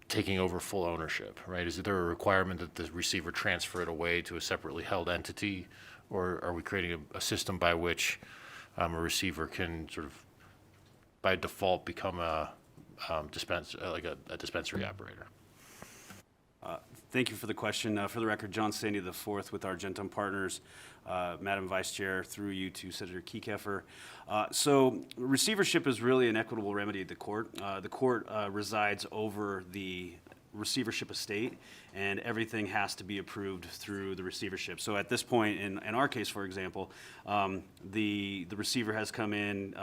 taking over full ownership, right? Is there a requirement that the receiver transfer it away to a separately held entity, or are we creating a system by which a receiver can sort of, by default, become a dispensary operator? Thank you for the question. For the record, John Sandy IV with Argentum Partners, Madam Vice Chair, through you to Senator Kekeffer. So receivership is really an equitable remedy at the court. The court resides over the receivership estate, and everything has to be approved through the receivership. So at this point, in our case, for example, the receiver has come in,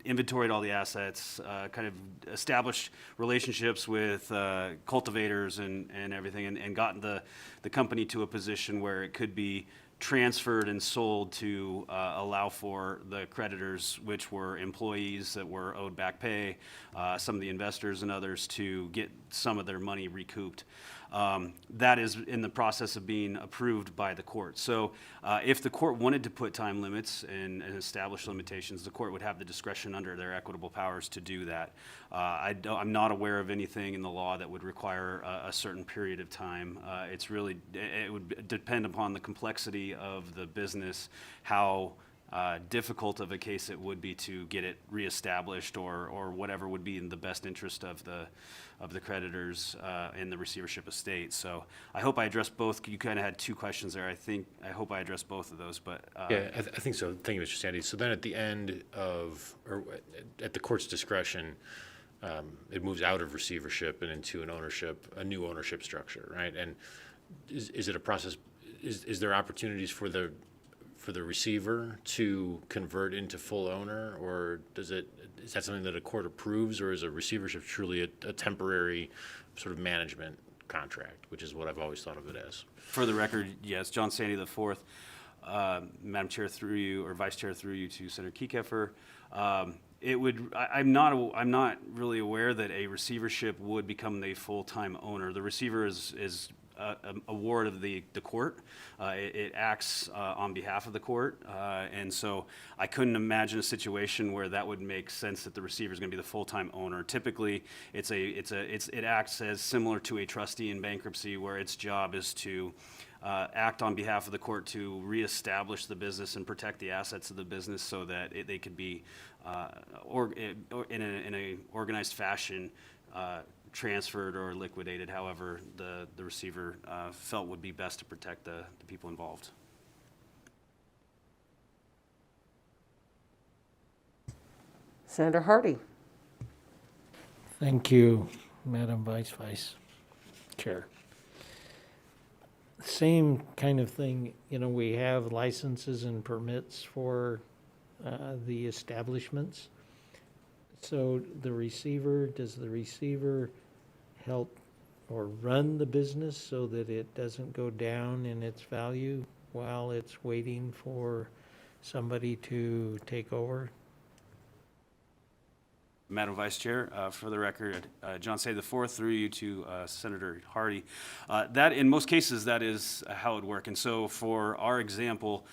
inventoried all the assets, kind of established relationships with cultivators and everything, and gotten the company to a position where it could be transferred and sold to allow for the creditors, which were employees that were owed back pay, some of the investors and others, to get some of their money recouped. That is in the process of being approved by the court. So if the court wanted to put time limits and establish limitations, the court would have the discretion under their equitable powers to do that. I'm not aware of anything in the law that would require a certain period of time. It would depend upon the complexity of the business, how difficult of a case it would be to get it reestablished, or whatever would be in the best interest of the creditors in the receivership estate. So I hope I addressed both. You kind of had two questions there. I hope I addressed both of those. But Yeah, I think so. Thank you, Mr. Sandy. So then at the end of, or at the court's discretion, it moves out of receivership and into a new ownership structure, right? And is it a process? Is there opportunities for the receiver to convert into full owner, or is that something that a court approves, or is a receivership truly a temporary sort of management contract, which is what I've always thought of it as? For the record, yes, John Sandy IV, Madam Chair, through you, or Vice Chair, through you to Senator Kekeffer. I'm not really aware that a receivership would become the full-time owner. The receiver is a ward of the court. It acts on behalf of the court, and so I couldn't imagine a situation where that would make sense that the receiver is going to be the full-time owner. Typically, it acts as similar to a trustee in bankruptcy, where its job is to act on behalf of the court to reestablish the business and protect the assets of the business, so that they could be in a organized fashion transferred or liquidated, however the receiver felt would be best to protect the people involved. Senator Hardy. Thank you, Madam Vice Chair. Same kind of thing, we have licenses and permits for the establishments. So does the receiver help or run the business so that it doesn't go down in its value while it's waiting for somebody to take over? Madam Vice Chair, for the record, John Sandy IV, through you to Senator Hardy. That, in most cases, that is how it would work. And so for our example,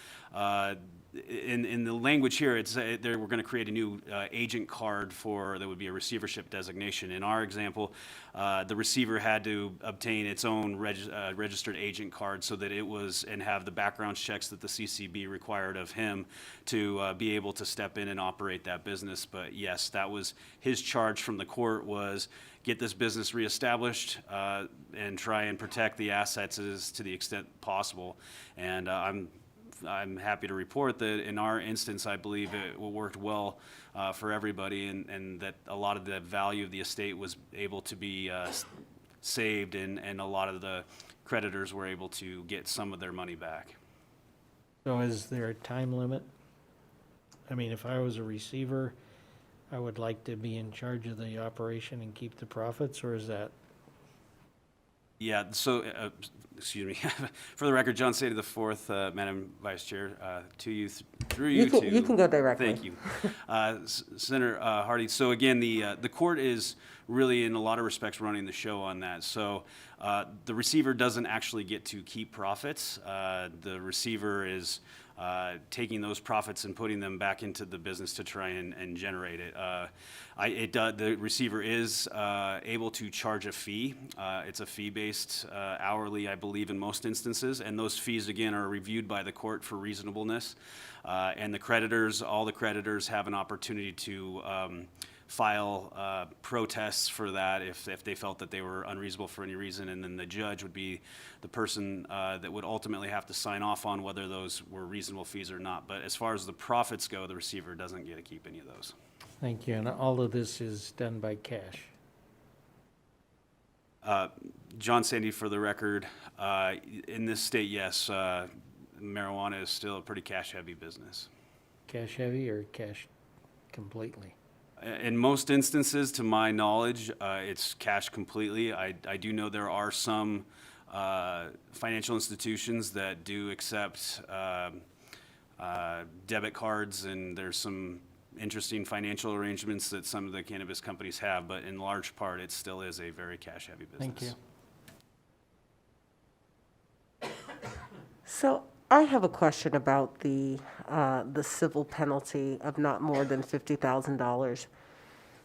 in the language here, we're going to create a new agent card that would be a receivership designation. In our example, the receiver had to obtain its own registered agent card, so that and have the background checks that the CCB required of him to be able to step in and operate that business. But yes, that was his charge from the court, was get this business reestablished and try and protect the assets to the extent possible. And I'm happy to report that in our instance, I believe it worked well for everybody, and that a lot of the value of the estate was able to be saved, and a lot of the creditors were able to get some of their money back. So is there a time limit? I mean, if I was a receiver, I would like to be in charge of the operation and keep the profits, or is that? Yeah, so, excuse me, for the record, John Sandy IV, Madam Vice Chair, to you, through you to... You can go directly. Thank you. Senator Hardy, so again, the court is really, in a lot of respects, running the show on that. So the receiver doesn't actually get to keep profits. The receiver is taking those profits and putting them back into the business to try and generate it. The receiver is able to charge a fee. It's a fee-based hourly, I believe, in most instances, and those fees, again, are reviewed by the court for reasonableness. And all the creditors have an opportunity to file protests for that if they felt that they were unreasonable for any reason, and then the judge would be the person that would ultimately have to sign off on whether those were reasonable fees or not. But as far as the profits go, the receiver doesn't get to keep any of those. Thank you. And all of this is done by cash. John Sandy, for the record, in this state, yes, marijuana is still a pretty cash-heavy business. Cash heavy or cash completely? In most instances, to my knowledge, it's cash completely. I do know there are some financial institutions that do accept debit cards, and there's some interesting financial arrangements that some of the cannabis companies have, but in large part, it still is a very cash-heavy business. Thank you. So I have a question about the civil penalty of not more than $50,000.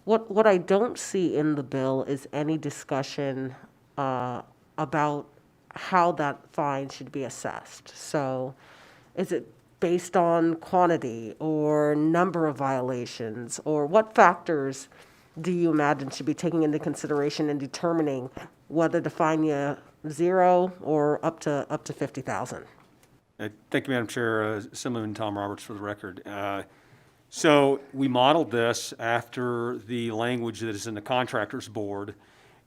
What I don't see in the bill is any discussion about how that fine should be assessed. So is it based on quantity or number of violations, or what factors do you imagine should be taken into consideration in determining whether to fine you $0 or up to $50,000? Thank you, Madam Chair. Assemblyman Tom Roberts, for the record. So we modeled this after the language that is in the Contractors Board,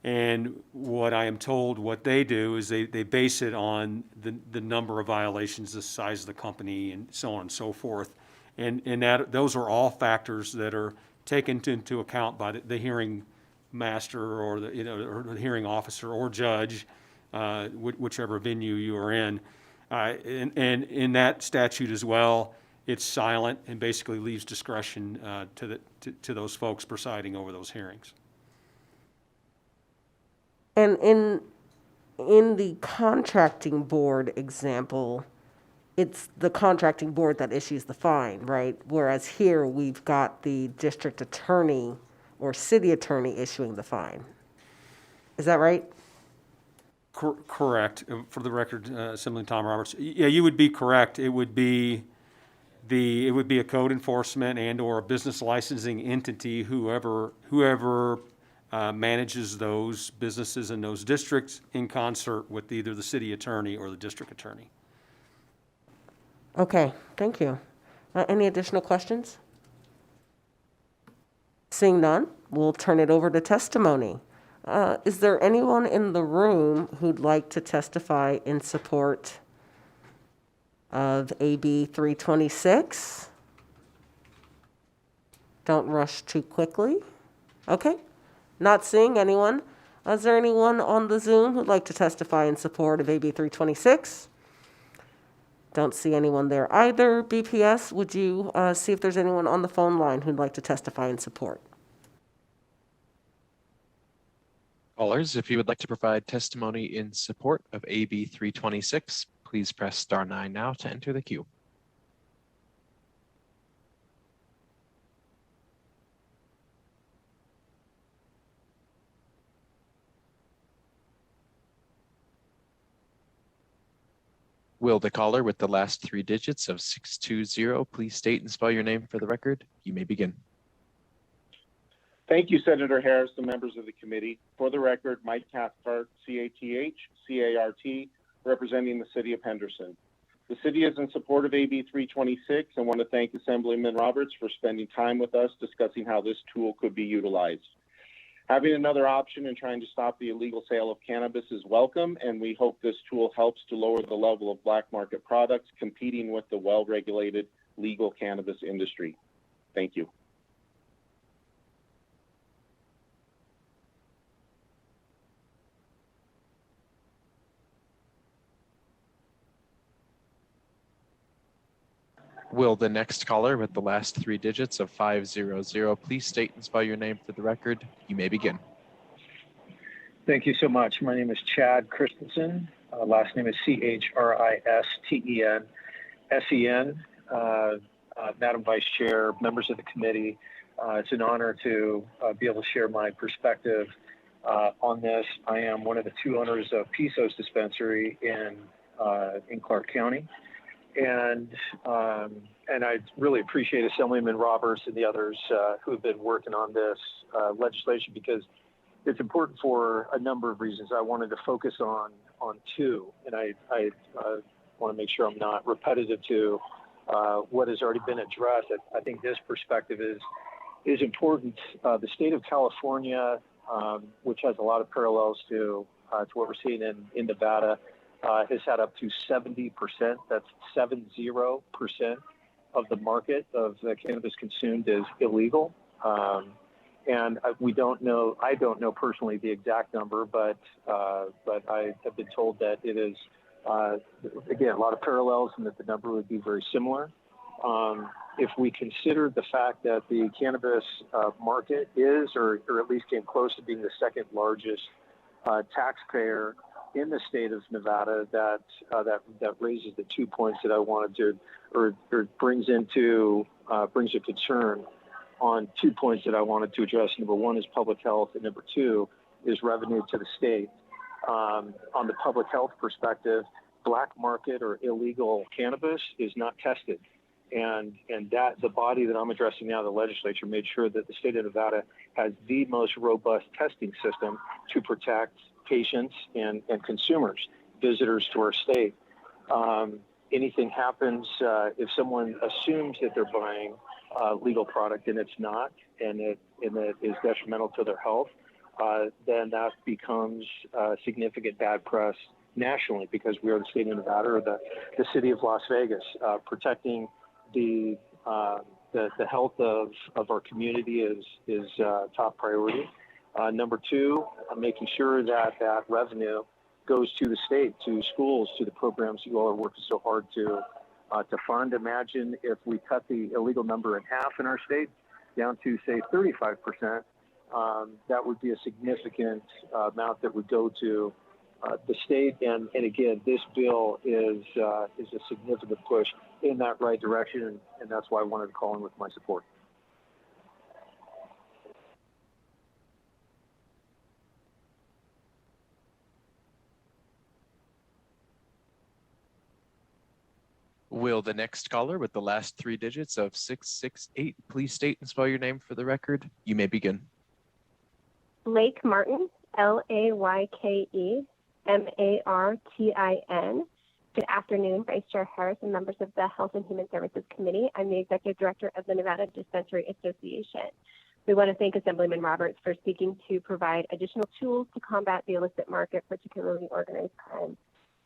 and what I am told what they do is they base it on the number of violations, the size of the company, and so on and so forth. And that those are all factors that are taken into account by the hearing master or the hearing officer or judge, whichever venue you are in. And in that statute as well, it's silent and basically leaves discretion to those folks presiding over those hearings. And in the contracting board example, it's the contracting board that issues the fine, right? Whereas here we've got the district attorney or city attorney issuing the fine. Is that right? Correct. For the record, Assemblyman Tom Roberts. Yeah, you would be correct. It would be a code enforcement and or a business licensing entity, whoever manages those businesses in those districts in concert with either the city attorney or the district attorney. Okay, thank you. Any additional questions? Seeing none, we'll turn it over to testimony. Is there anyone in the room who'd like to testify in support of AB 326? Don't rush too quickly. Okay, not seeing anyone. Is there anyone on the Zoom who'd like to testify in support of AB 326? Don't see anyone there either. BPS, would you see if there's anyone on the phone line who'd like to testify in support? Callers, if you would like to provide testimony in support of AB 326, please press *9 now to enter the queue. Will the caller with the last 3 digits of 620 please state and spell your name for the record? You may begin. Thank you, Senator Harris and members of the committee. For the record, Mike Cathcart, C-A-T-H-C-A-R-T, representing the city of Henderson. The city is in support of AB 326 and want to thank Assemblyman Roberts for spending time with us discussing how this tool could be utilized. Having another option in trying to stop the illegal sale of cannabis is welcome, and we hope this tool helps to lower the level of black market products competing with the well-regulated legal cannabis industry. Thank you. Will the next caller with the last 3 digits of 500 please state and spell your name for the record? You may begin. Thank you so much. My name is Chad Christensen. Last name is C-H-R-I-S-T-E-N-S-E-N. Madam Vice Chair, members of the committee, it's an honor to be able to share my perspective on this. I am one of the 2 owners of Pisos Dispensary in Clark County. and I really appreciate Assemblyman Roberts and the others who have been working on this legislation, because it's important for a number of reasons. I wanted to focus on two, and I want to make sure I'm not repetitive to what has already been addressed. I think this perspective is important. The state of California, which has a lot of parallels to what we're seeing in Nevada, has had up to 70%, that's 70% of the market of the cannabis consumed is illegal. And we don't know, I don't know personally the exact number, but I have been told that it is, again, a lot of parallels and that the number would be very similar. If we consider the fact that the cannabis market is, or at least came close to being the second largest taxpayer in the state of Nevada, that raises the 2 points that I wanted to, or brings a concern on 2 points that I wanted to address. Number one is public health, and number two is revenue to the state. On the public health perspective, black market or illegal cannabis is not tested. And that the body that I'm addressing now, the legislature, made sure that the state of Nevada has the most robust testing system to protect patients and consumers, visitors to our state. Anything happens if someone assumes that they're buying legal product and it's not, and it is detrimental to their health, then that becomes significant bad press nationally, because we are the state of Nevada, or the city of Las Vegas. Protecting the health of our community is top priority. Number two, making sure that revenue goes to the state, to schools, to the programs you all are working so hard to fund. Imagine if we cut the illegal number in half in our state, down to, say, 35%. That would be a significant amount that would go to the state. And again, this bill is a significant push in that right direction, and that's why I wanted to call in with my support. Will the next caller with the last three digits of 668 please state and spell your name for the record? You may begin. Lake Martin, Layke Martin. Good afternoon, Vice Chair Harris and members of the Health and Human Services Committee. I'm the Executive Director of the Nevada Dispensary Association. We want to thank Assemblyman Roberts for seeking to provide additional tools to combat the illicit market, particularly organized crime.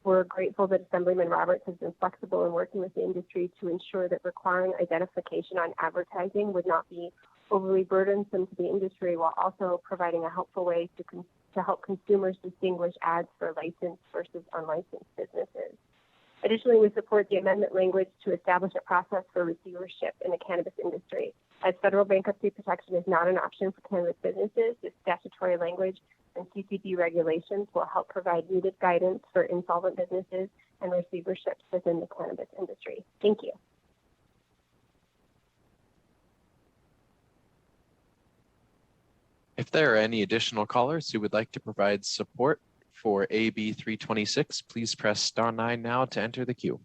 We're grateful that Assemblyman Roberts has been flexible in working with the industry to ensure that requiring identification on advertising would not be overly burdensome to the industry, while also providing a helpful way to help consumers distinguish ads for licensed versus unlicensed businesses. Additionally, we support the amendment language to establish a process for receivership in the cannabis industry. As federal bankruptcy protection is not an option for cannabis businesses, this statutory language and CCD regulations will help provide needed guidance for insolvent businesses and receiverships within the cannabis industry. Thank you. If there are any additional callers who would like to provide support for AB 326, please press *9 now to enter the queue.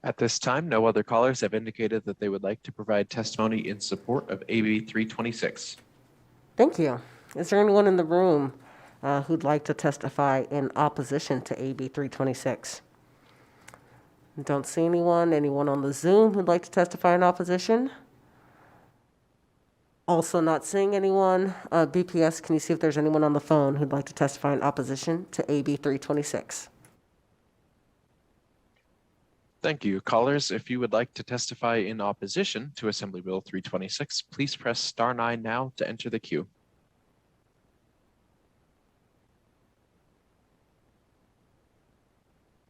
At this time, no other callers have indicated that they would like to provide testimony in support of AB 326. Thank you. Is there anyone in the room who'd like to testify in opposition to AB 326? Don't see anyone. Anyone on the Zoom who'd like to testify in opposition? Also not seeing anyone. BPS, can you see if there's anyone on the phone who'd like to testify in opposition to AB 326? Thank you. Callers, if you would like to testify in opposition to Assembly Bill 326, please press *9 now to enter the queue.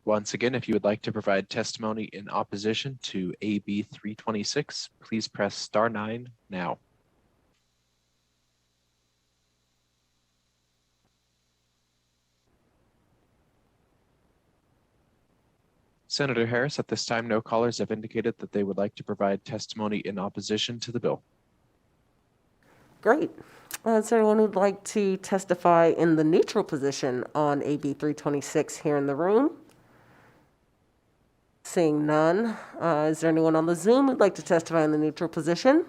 Once again, if you would like to provide testimony in opposition to AB 326, please press *9 now. Senator Harris, at this time, no callers have indicated that they would like to provide testimony in opposition to the bill. Great. Is there anyone who'd like to testify in the neutral position on AB 326 here in the room? Seeing none. Is there anyone on the Zoom who'd like to testify in the neutral position?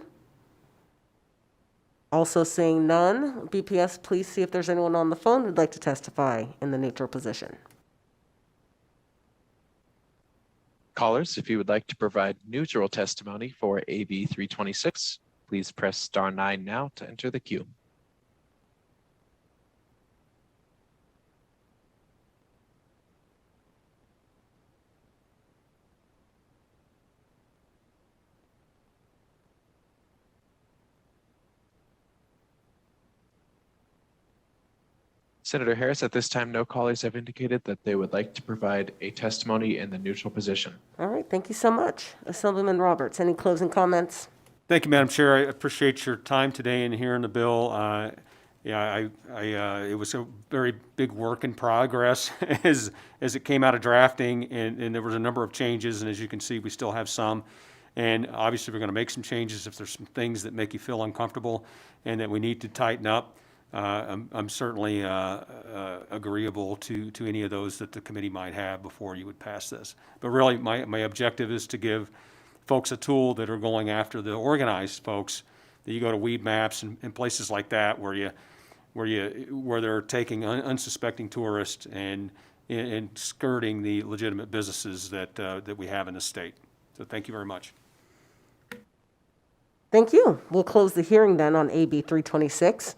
Also seeing none. BPS, please see if there's anyone on the phone who'd like to testify in the neutral position. Callers, if you would like to provide neutral testimony for AB 326, please press star 9 now to enter the queue. Senator Harris, at this time, no callers have indicated that they would like to provide a testimony in the neutral position. All right, thank you so much. Assemblyman Roberts, any closing comments? Thank you, Madam Chair. I appreciate your time today in hearing the bill. It was a very big work in progress as it came out of drafting, and there was a number of changes, and as you can see, we still have some. And obviously, we're going to make some changes if there's some things that make you feel uncomfortable and that we need to tighten up. I'm certainly agreeable to any of those that the committee might have before you would pass this. But really, my objective is to give folks a tool that are going after the organized folks, that you go to weed maps and places like that where they're taking unsuspecting tourists and skirting the legitimate businesses that we have in the state. So thank you very much. Thank you. We'll close the hearing then on AB 326.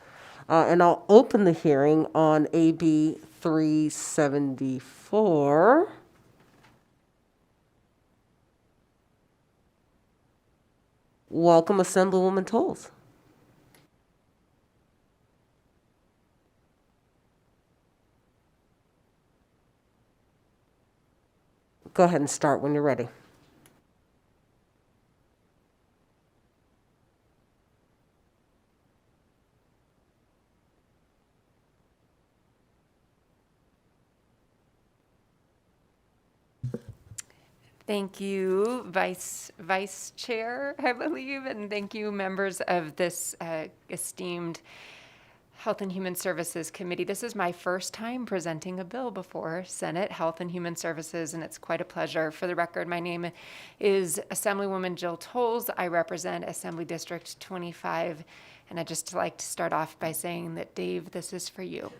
And I'll open the hearing on AB 374. Welcome, Assemblywoman Tolles. Go ahead and start when you're ready. Thank you, Vice Chair, I believe, and thank you, members of this esteemed Health and Human Services Committee. This is my first time presenting a bill before Senate Health and Human Services, and it's quite a pleasure. For the record, my name is Assemblywoman Jill Tolles. I represent Assembly District 25, and I'd just like to start off by saying that, Dave, this is for you.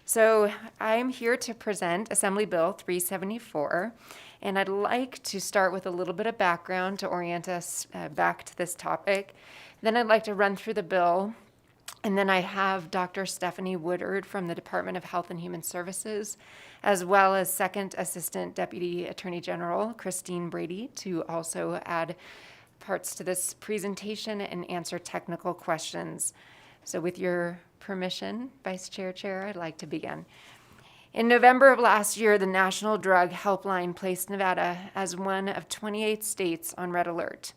So I'm here to present Assembly Bill 374. And I'd like to start with a little bit of background to orient us back to this topic. Then I'd like to run through the bill. And then I have Dr. Stephanie Woodard from the Department of Health and Human Services, as well as Second Assistant Deputy Attorney General Christine Brady, to also add parts to this presentation and answer technical questions. So with your permission, Vice Chair, I'd like to begin. In November of last year, the National Drug Helpline placed Nevada as one of 28 states on red alert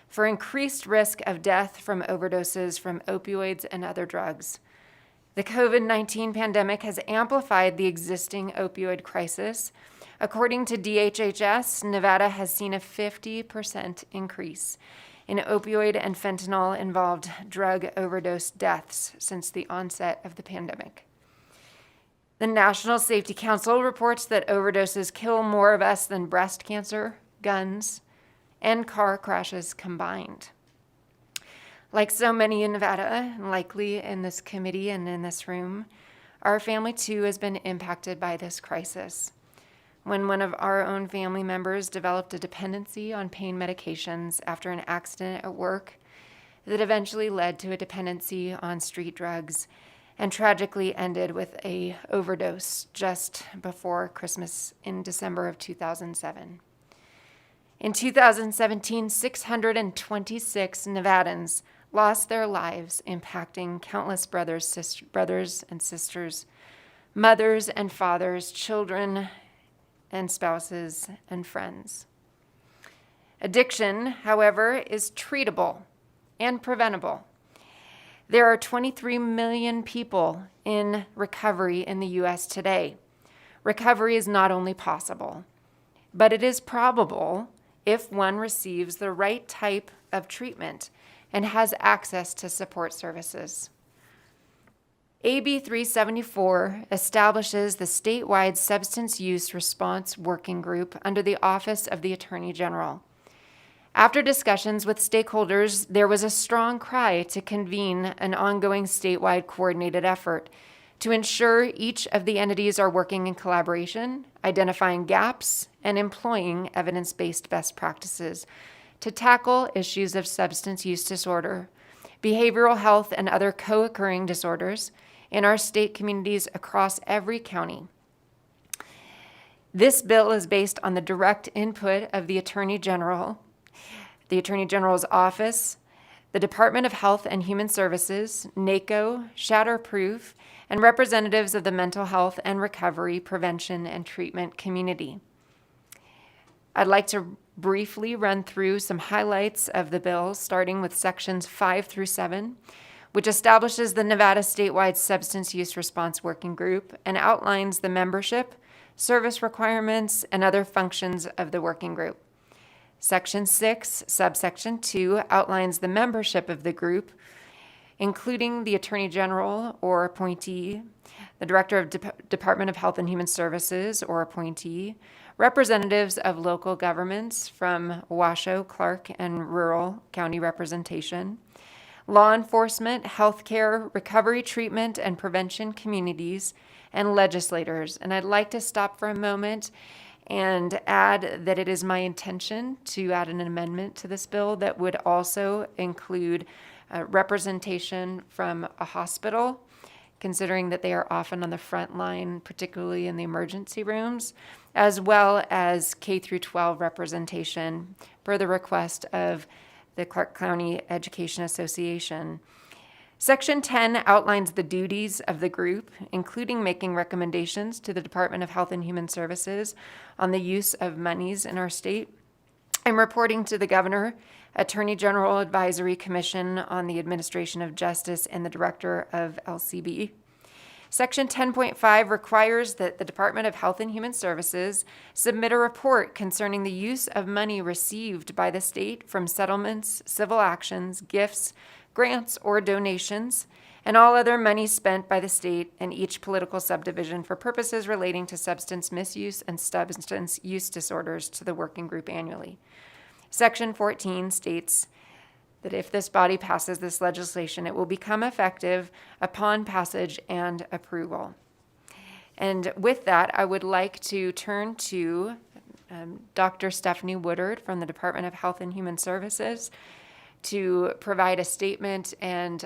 for increased risk of death from overdoses from opioids and other drugs. The COVID-19 pandemic has amplified the existing opioid crisis. According to DHHS, Nevada has seen a 50% increase in opioid and fentanyl-involved drug overdose deaths since the onset of the pandemic. The National Safety Council reports that overdoses kill more of us than breast cancer, guns, and car crashes combined. Like so many in Nevada, and likely in this committee and in this room, our family too has been impacted by this crisis. When one of our own family members developed a dependency on pain medications after an accident at work that eventually led to a dependency on street drugs and tragically ended with an overdose just before Christmas in December of 2007. In 2017, 626 Nevadans lost their lives, impacting countless brothers and sisters, mothers and fathers, children and spouses and friends. Addiction, however, is treatable and preventable. There are 23 million people in recovery in the U.S. today. Recovery is not only possible, but it is probable if one receives the right type of treatment and has access to support services. AB 374 establishes the statewide Substance Use Response Working Group under the Office of the Attorney General. After discussions with stakeholders, there was a strong cry to convene an ongoing statewide coordinated effort to ensure each of the entities are working in collaboration, identifying gaps, and employing evidence-based best practices to tackle issues of substance use disorder, behavioral health, and other co-occurring disorders in our state communities across every county. This bill is based on the direct input of the Attorney General, the Attorney General's Office, the Department of Health and Human Services, NACO, Shatterproof, and representatives of the mental health and recovery, prevention, and treatment community. I'd like to briefly run through some highlights of the bill, starting with sections 5 through 7, which establishes the Nevada statewide Substance Use Response Working Group and outlines the membership, service requirements, and other functions of the working group. Section 6, subsection 2 outlines the membership of the group, including the Attorney General or appointee, the Director of Department of Health and Human Services or appointee, representatives of local governments from Washoe, Clark, and rural county representation, law enforcement, healthcare, recovery, treatment, and prevention communities, and legislators. And I'd like to stop for a moment and add that it is my intention to add an amendment to this bill that would also include representation from a hospital, considering that they are often on the front line, particularly in the emergency rooms, as well as K through 12 representation per the request of the Clark County Education Association. Section 10 outlines the duties of the group, including making recommendations to the Department of Health and Human Services on the use of monies in our state, and reporting to the Governor, Attorney General Advisory Commission on the Administration of Justice, and the Director of LCB. Section 10.5 requires that the Department of Health and Human Services submit a report concerning the use of money received by the state from settlements, civil actions, gifts, grants, or donations, and all other money spent by the state and each political subdivision for purposes relating to substance misuse and substance use disorders to the working group annually. Section 14 states that if this body passes this legislation, it will become effective upon passage and approval. And with that, I would like to turn to Dr. Stephanie Woodard from the Department of Health and Human Services to provide a statement and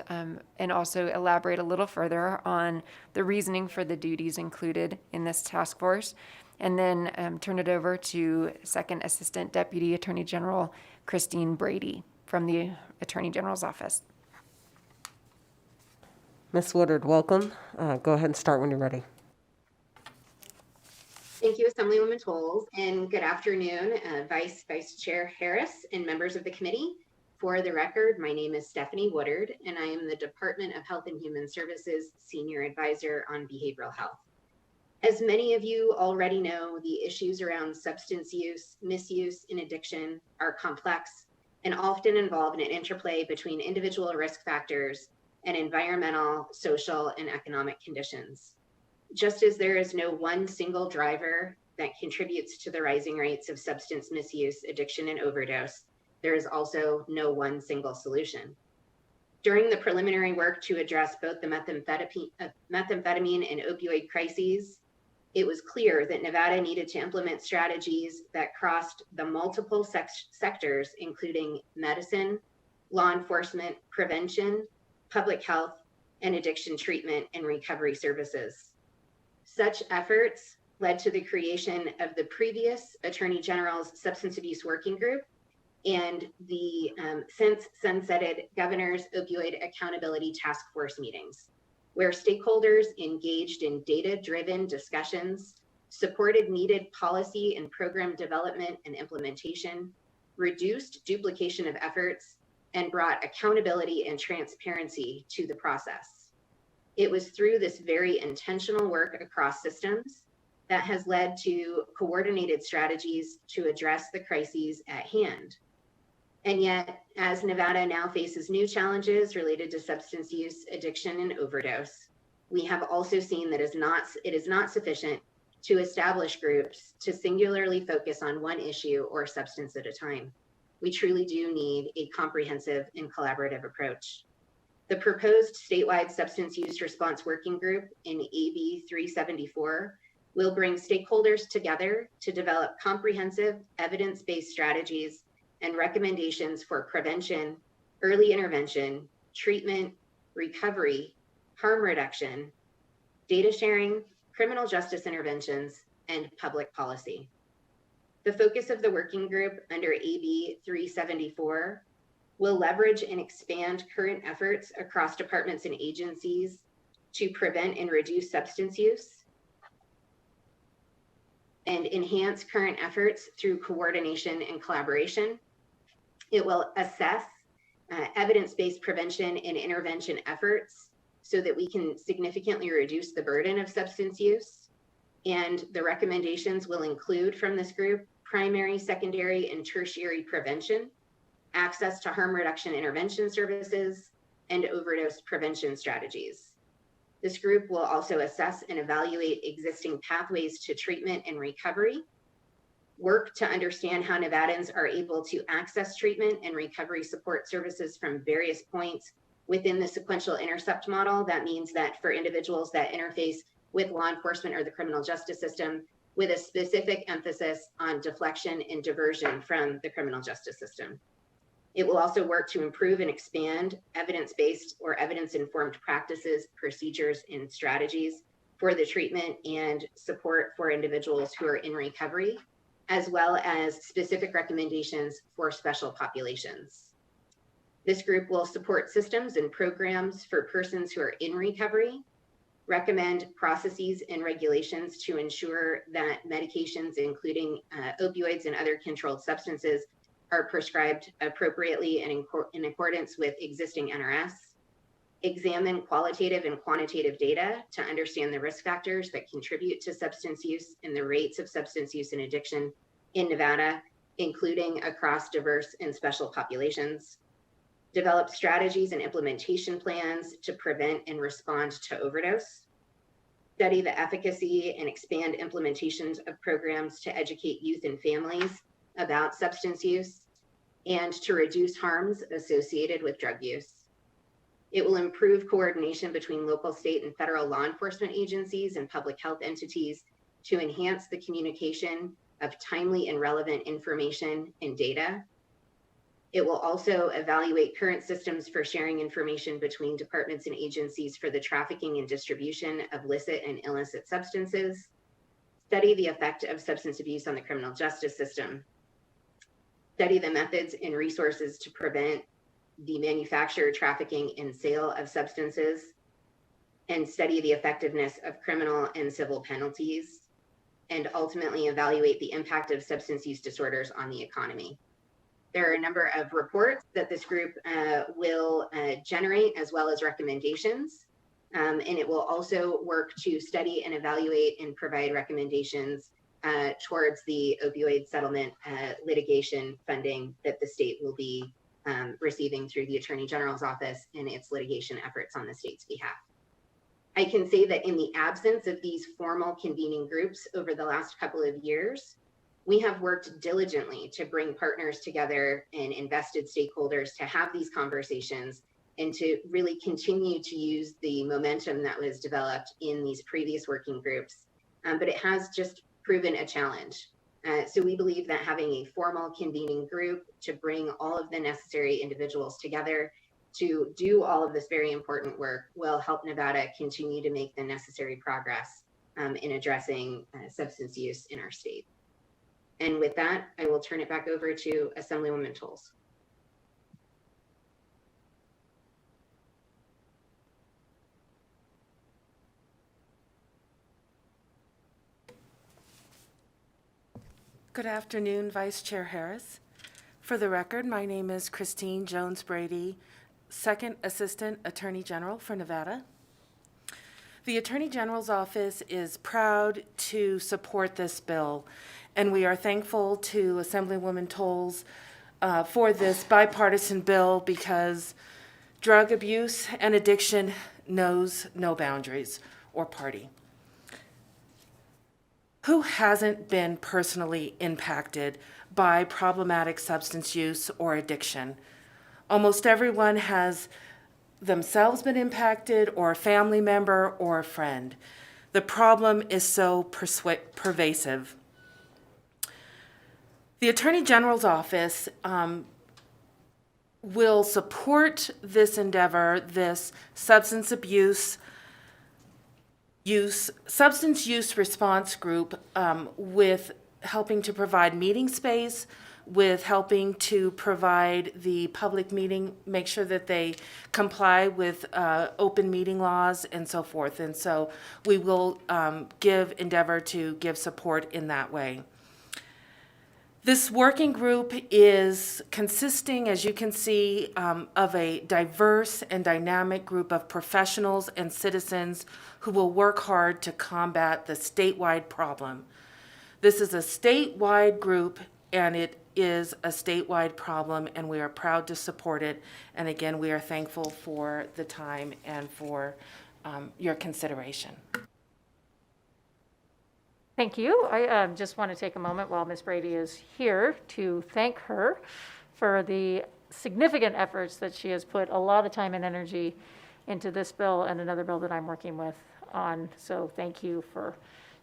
also elaborate a little further on the reasoning for the duties included in this task force, and then turn it over to Second Assistant Deputy Attorney General Christine Brady from the Attorney General's Office. Ms. Woodard, welcome. Go ahead and start when you're ready. Thank you, Assemblywoman Tolles, and good afternoon, Vice Chair Harris and members of the committee. For the record, my name is Stephanie Woodard, and I am the Department of Health and Human Services Senior Advisor on Behavioral Health. As many of you already know, the issues around substance use, misuse, and addiction are complex and often involve an interplay between individual risk factors and environmental, social, and economic conditions. Just as there is no one single driver that contributes to the rising rates of substance misuse, addiction, and overdose, there is also no one single solution. During the preliminary work to address both the methamphetamine and opioid crises, it was clear that Nevada needed to implement strategies that crossed the multiple sectors, including medicine, law enforcement, prevention, public health, and addiction treatment and recovery services. Such efforts led to the creation of the previous Attorney General's Substance Abuse Working Group and the since sunsetted Governor's Opioid Accountability Task Force meetings, where stakeholders engaged in data-driven discussions, supported needed policy and program development and implementation, reduced duplication of efforts, and brought accountability and transparency to the process. It was through this very intentional work across systems that has led to coordinated strategies to address the crises at hand. And yet, as Nevada now faces new challenges related to substance use, addiction, and overdose, we have also seen that it is not sufficient to establish groups to singularly focus on one issue or substance at a time. We truly do need a comprehensive and collaborative approach. The proposed statewide substance use response working group in AB 374 will bring stakeholders together to develop comprehensive evidence-based strategies and recommendations for prevention, early intervention, treatment, recovery, harm reduction, data sharing, criminal justice interventions, and public policy. The focus of the working group under AB 374 will leverage and expand current efforts across departments and agencies to prevent and reduce substance use, and enhance current efforts through coordination and collaboration. It will assess evidence-based prevention and intervention efforts so that we can significantly reduce the burden of substance use. And the recommendations will include from this group primary, secondary, and tertiary prevention, access to harm reduction intervention services, and overdose prevention strategies. This group will also assess and evaluate existing pathways to treatment and recovery, work to understand how Nevadans are able to access treatment and recovery support services from various points within the sequential intercept model. That means that for individuals that interface with law enforcement or the criminal justice system, with a specific emphasis on deflection and diversion from the criminal justice system. It will also work to improve and expand evidence-based or evidence-informed practices, procedures, and strategies for the treatment and support for individuals who are in recovery, as well as specific recommendations for special populations. This group will support systems and programs for persons who are in recovery, recommend processes and regulations to ensure that medications, including opioids and other controlled substances, are prescribed appropriately and in accordance with existing NRS, examine qualitative and quantitative data to understand the risk factors that contribute to substance use and the rates of substance use and addiction in Nevada, including across diverse and special populations, develop strategies and implementation plans to prevent and respond to overdose, study the efficacy and expand implementations of programs to educate youth and families about substance use, and to reduce harms associated with drug use. It will improve coordination between local, state, and federal law enforcement agencies and public health entities to enhance the communication of timely and relevant information and data. It will also evaluate current systems for sharing information between departments and agencies for the trafficking and distribution of licit and illicit substances, study the effect of substance abuse on the criminal justice system, study the methods and resources to prevent the manufacture, trafficking, and sale of substances, and study the effectiveness of criminal and civil penalties, and ultimately evaluate the impact of substance use disorders on the economy. There are a number of reports that this group will generate, as well as recommendations, and it will also work to study and evaluate and provide recommendations towards the opioid settlement litigation funding that the state will be receiving through the Attorney General's office in its litigation efforts on the state's behalf. I can say that in the absence of these formal convening groups over the last couple of years, we have worked diligently to bring partners together and invested stakeholders to have these conversations and to really continue to use the momentum that was developed in these previous working groups. But it has just proven a challenge. So we believe that having a formal convening group to bring all of the necessary individuals together to do all of this very important work will help Nevada continue to make the necessary progress in addressing substance use in our state. And with that, I will turn it back over to Assemblywoman Tolles. Good afternoon, Vice Chair Harris. For the record, my name is Christine Jones-Brady, Second Assistant Attorney General for Nevada. The Attorney General's office is proud to support this bill, and we are thankful to Assemblywoman Tolles for this bipartisan bill because drug abuse and addiction knows no boundaries or party. Who hasn't been personally impacted by problematic substance use or addiction? Almost everyone has themselves been impacted, or a family member or a friend. The problem is so pervasive. The Attorney General's office will support this endeavor, this substance use response group, with helping to provide meeting space, with helping to provide the public meeting, make sure that they comply with open meeting laws and so forth. And so we will endeavor to give support in that way. This working group is consisting, as you can see, of a diverse and dynamic group of professionals and citizens who will work hard to combat the statewide problem. This is a statewide group, and it is a statewide problem, and we are proud to support it. And again, we are thankful for the time and for your consideration. Thank you. I just want to take a moment while Ms. Brady is here to thank her for the significant efforts that she has put a lot of time and energy into this bill and another bill that I'm working with on. So thank you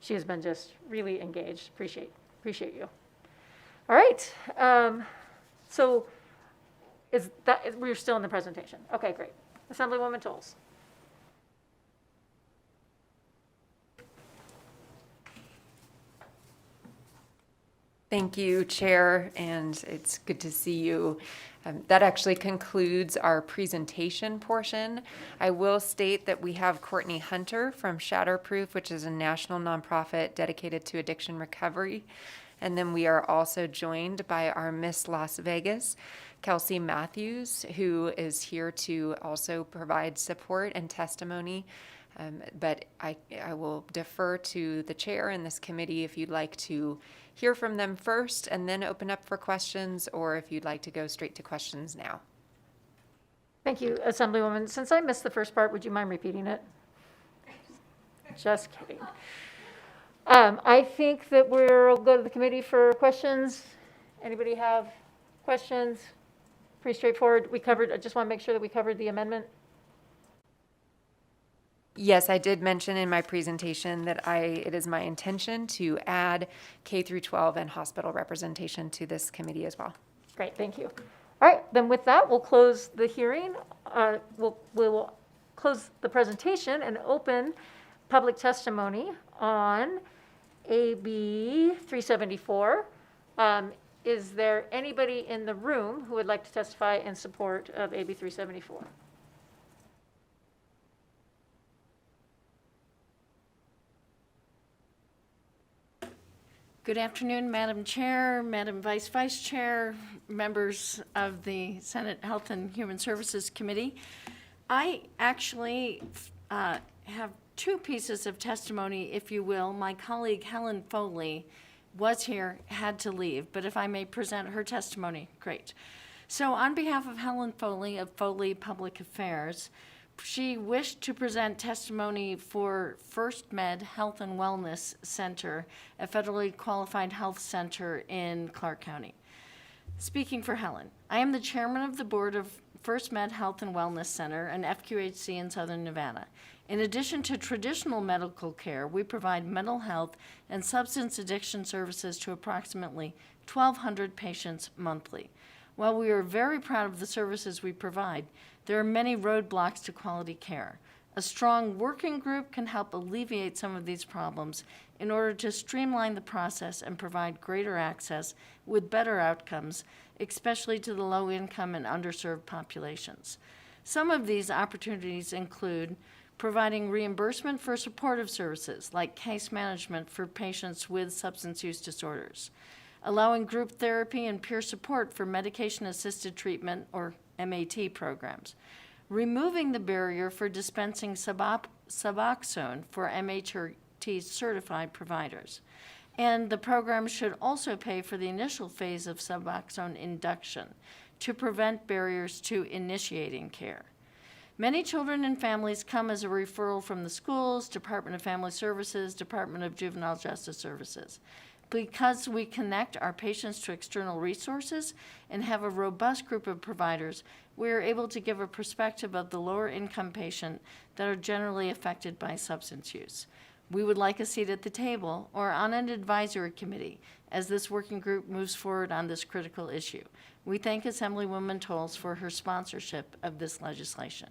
she has been just really engaged. Appreciate you. All right. So we're still in the presentation. Okay, great. Assemblywoman Tolles. Thank you, Chair, and it's good to see you. That actually concludes our presentation portion. I will state that we have Courtney Hunter from Shatterproof, which is a national nonprofit dedicated to addiction recovery. And then we are also joined by our Miss Las Vegas, Kelsey Matthews, who is here to also provide support and testimony. But I will defer to the chair and this committee if you'd like to hear from them first and then open up for questions, or if you'd like to go straight to questions now. Thank you, Assemblywoman. Since I missed the first part, would you mind repeating it? Just kidding. I think that we'll go to the committee for questions. Anybody have questions? Pretty straightforward. I just want to make sure that we covered the amendment. Yes, I did mention in my presentation that it is my intention to add K through 12 and hospital representation to this committee as well. Great, thank you. All right, then with that, we'll close the hearing. We will close the presentation and open public testimony on AB 374. Is there anybody in the room who would like to testify in support of AB 374? Good afternoon, Madam Chair, Madam Vice Chair, members of the Senate Health and Human Services Committee. I actually have two pieces of testimony, if you will. My colleague Helen Foley was here, had to leave, but if I may present her testimony, great. So on behalf of Helen Foley of Foley Public Affairs, she wished to present testimony for First Med Health and Wellness Center, a federally qualified health center in Clark County. Speaking for Helen, I am the chairman of the board of First Med Health and Wellness Center, an FQHC in Southern Nevada. In addition to traditional medical care, we provide mental health and substance addiction services to approximately 1,200 patients monthly. While we are very proud of the services we provide, there are many roadblocks to quality care. A strong working group can help alleviate some of these problems in order to streamline the process and provide greater access with better outcomes, especially to the low-income and underserved populations. Some of these opportunities include providing reimbursement for supportive services like case management for patients with substance use disorders, allowing group therapy and peer support for medication-assisted treatment or MAT programs, removing the barrier for dispensing Suboxone for MHRT certified providers, And the program should also pay for the initial phase of Suboxone induction to prevent barriers to initiating care. Many children and families come as a referral from the schools, Department of Family Services, Department of Juvenile Justice Services. Because we connect our patients to external resources and have a robust group of providers, we are able to give a perspective of the lower income patient that are generally affected by substance use. We would like a seat at the table or on an advisory committee as this working group moves forward on this critical issue. We thank Assemblywoman Tolles for her sponsorship of this legislation.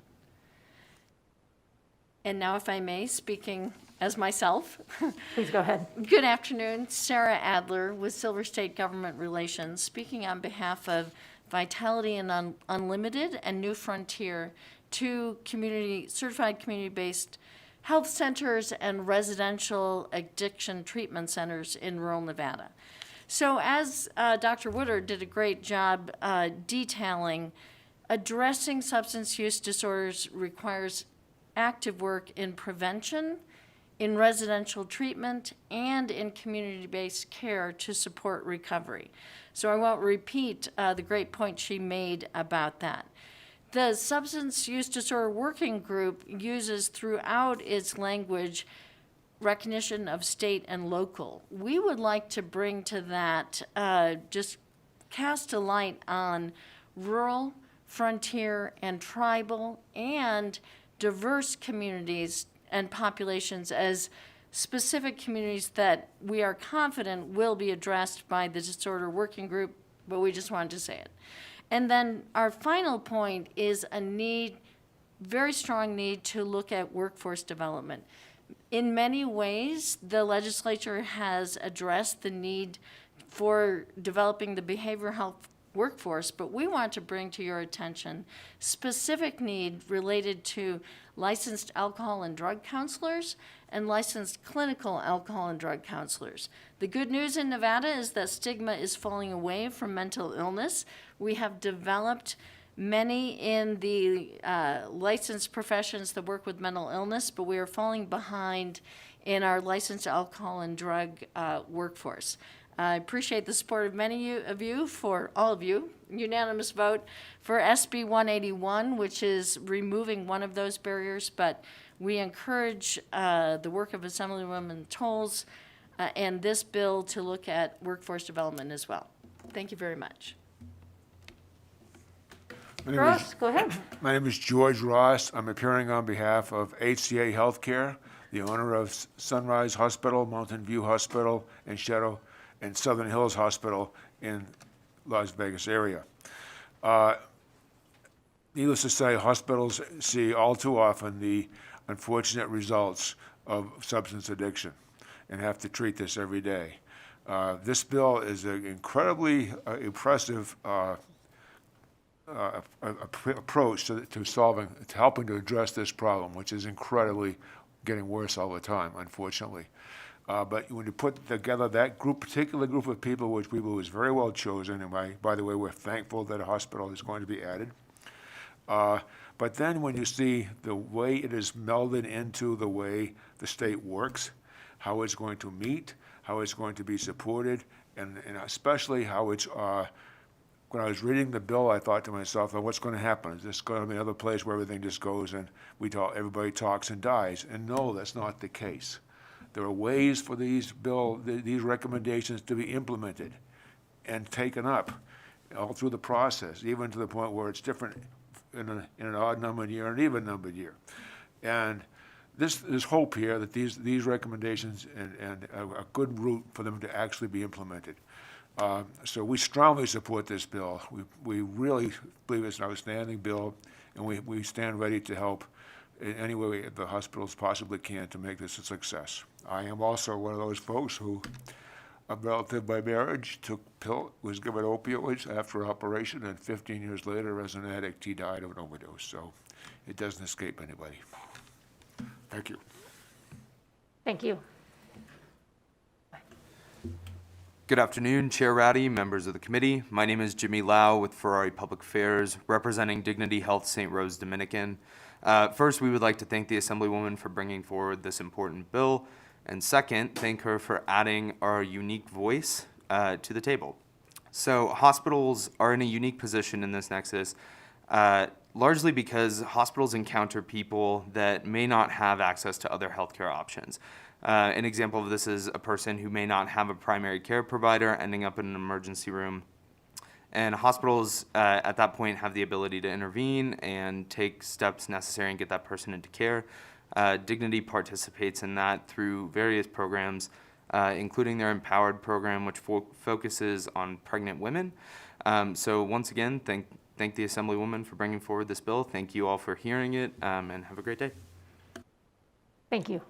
And now, if I may, speaking as myself. Please go ahead. Good afternoon. Sarah Adler with Silver State Government Relations, speaking on behalf of Vitality and Unlimited and New Frontier, two certified community-based health centers and residential addiction treatment centers in rural Nevada. So as Dr. Woodard did a great job detailing, addressing substance use disorders requires active work in prevention, in residential treatment, and in community-based care to support recovery. So I won't repeat the great point she made about that. The Substance Use Disorder Working Group uses throughout its language recognition of state and local. We would like to bring to that, just cast a light on rural, frontier, and tribal, and diverse communities and populations as specific communities that we are confident will be addressed by the Disorder Working Group, but we just wanted to say it. And then our final point is a need, very strong need to look at workforce development. In many ways, the legislature has addressed the need for developing the behavioral health workforce, but we want to bring to your attention specific need related to licensed alcohol and drug counselors and licensed clinical alcohol and drug counselors. The good news in Nevada is that stigma is falling away from mental illness. We have developed many in the licensed professions that work with mental illness, but we are falling behind in our licensed alcohol and drug workforce. I appreciate the support of many of you, for all of you, unanimous vote for SB 181, which is removing one of those barriers, but we encourage the work of Assemblywoman Tolles and this bill to look at workforce development as well. Thank you very much. Ross, go ahead. My name is George Ross. I'm appearing on behalf of HCA Healthcare, the owner of Sunrise Hospital, Mountain View Hospital, and Shadow and Southern Hills Hospital in Las Vegas area. Needless to say, hospitals see all too often the unfortunate results of substance addiction and have to treat this every day. This bill is an incredibly impressive approach to helping to address this problem, which is incredibly getting worse all the time, unfortunately. But when you put together that particular group of people, which we was very well chosen, and by the way, we're thankful that a hospital is going to be added. But then when you see the way it is melded into the way the state works, how it's going to meet, how it's going to be supported, and especially how it's, when I was reading the bill, I thought to myself, well, what's going to happen? Is this going to be another place where everything just goes and everybody talks and dies? And no, that's not the case. There are ways for these recommendations to be implemented and taken up all through the process, even to the point where it's different in an odd numbered year and even numbered year. And there's hope here that these recommendations and a good route for them to actually be implemented. So we strongly support this bill. We really believe it's an outstanding bill, and we stand ready to help in any way the hospitals possibly can to make this a success. I am also one of those folks who, a relative by marriage, was given opioids after operation, and 15 years later, as an addict, he died of an overdose. So it doesn't escape anybody. Thank you. Thank you. Good afternoon, Chair Ratty, members of the committee. My name is Jimmy Lau with Ferrari Public Affairs, representing Dignity Health St. Rose Dominican. First, we would like to thank the Assemblywoman for bringing forward this important bill And second, thank her for adding our unique voice to the table. So hospitals are in a unique position in this nexus, largely because hospitals encounter people that may not have access to other healthcare options. An example of this is a person who may not have a primary care provider ending up in an emergency room. And hospitals at that point have the ability to intervene and take steps necessary and get that person into care. Dignity participates in that through various programs, including their Empowered program, which focuses on pregnant women. So once again, thank the Assemblywoman for bringing forward this bill. Thank you all for hearing it, and have a great day. Thank you.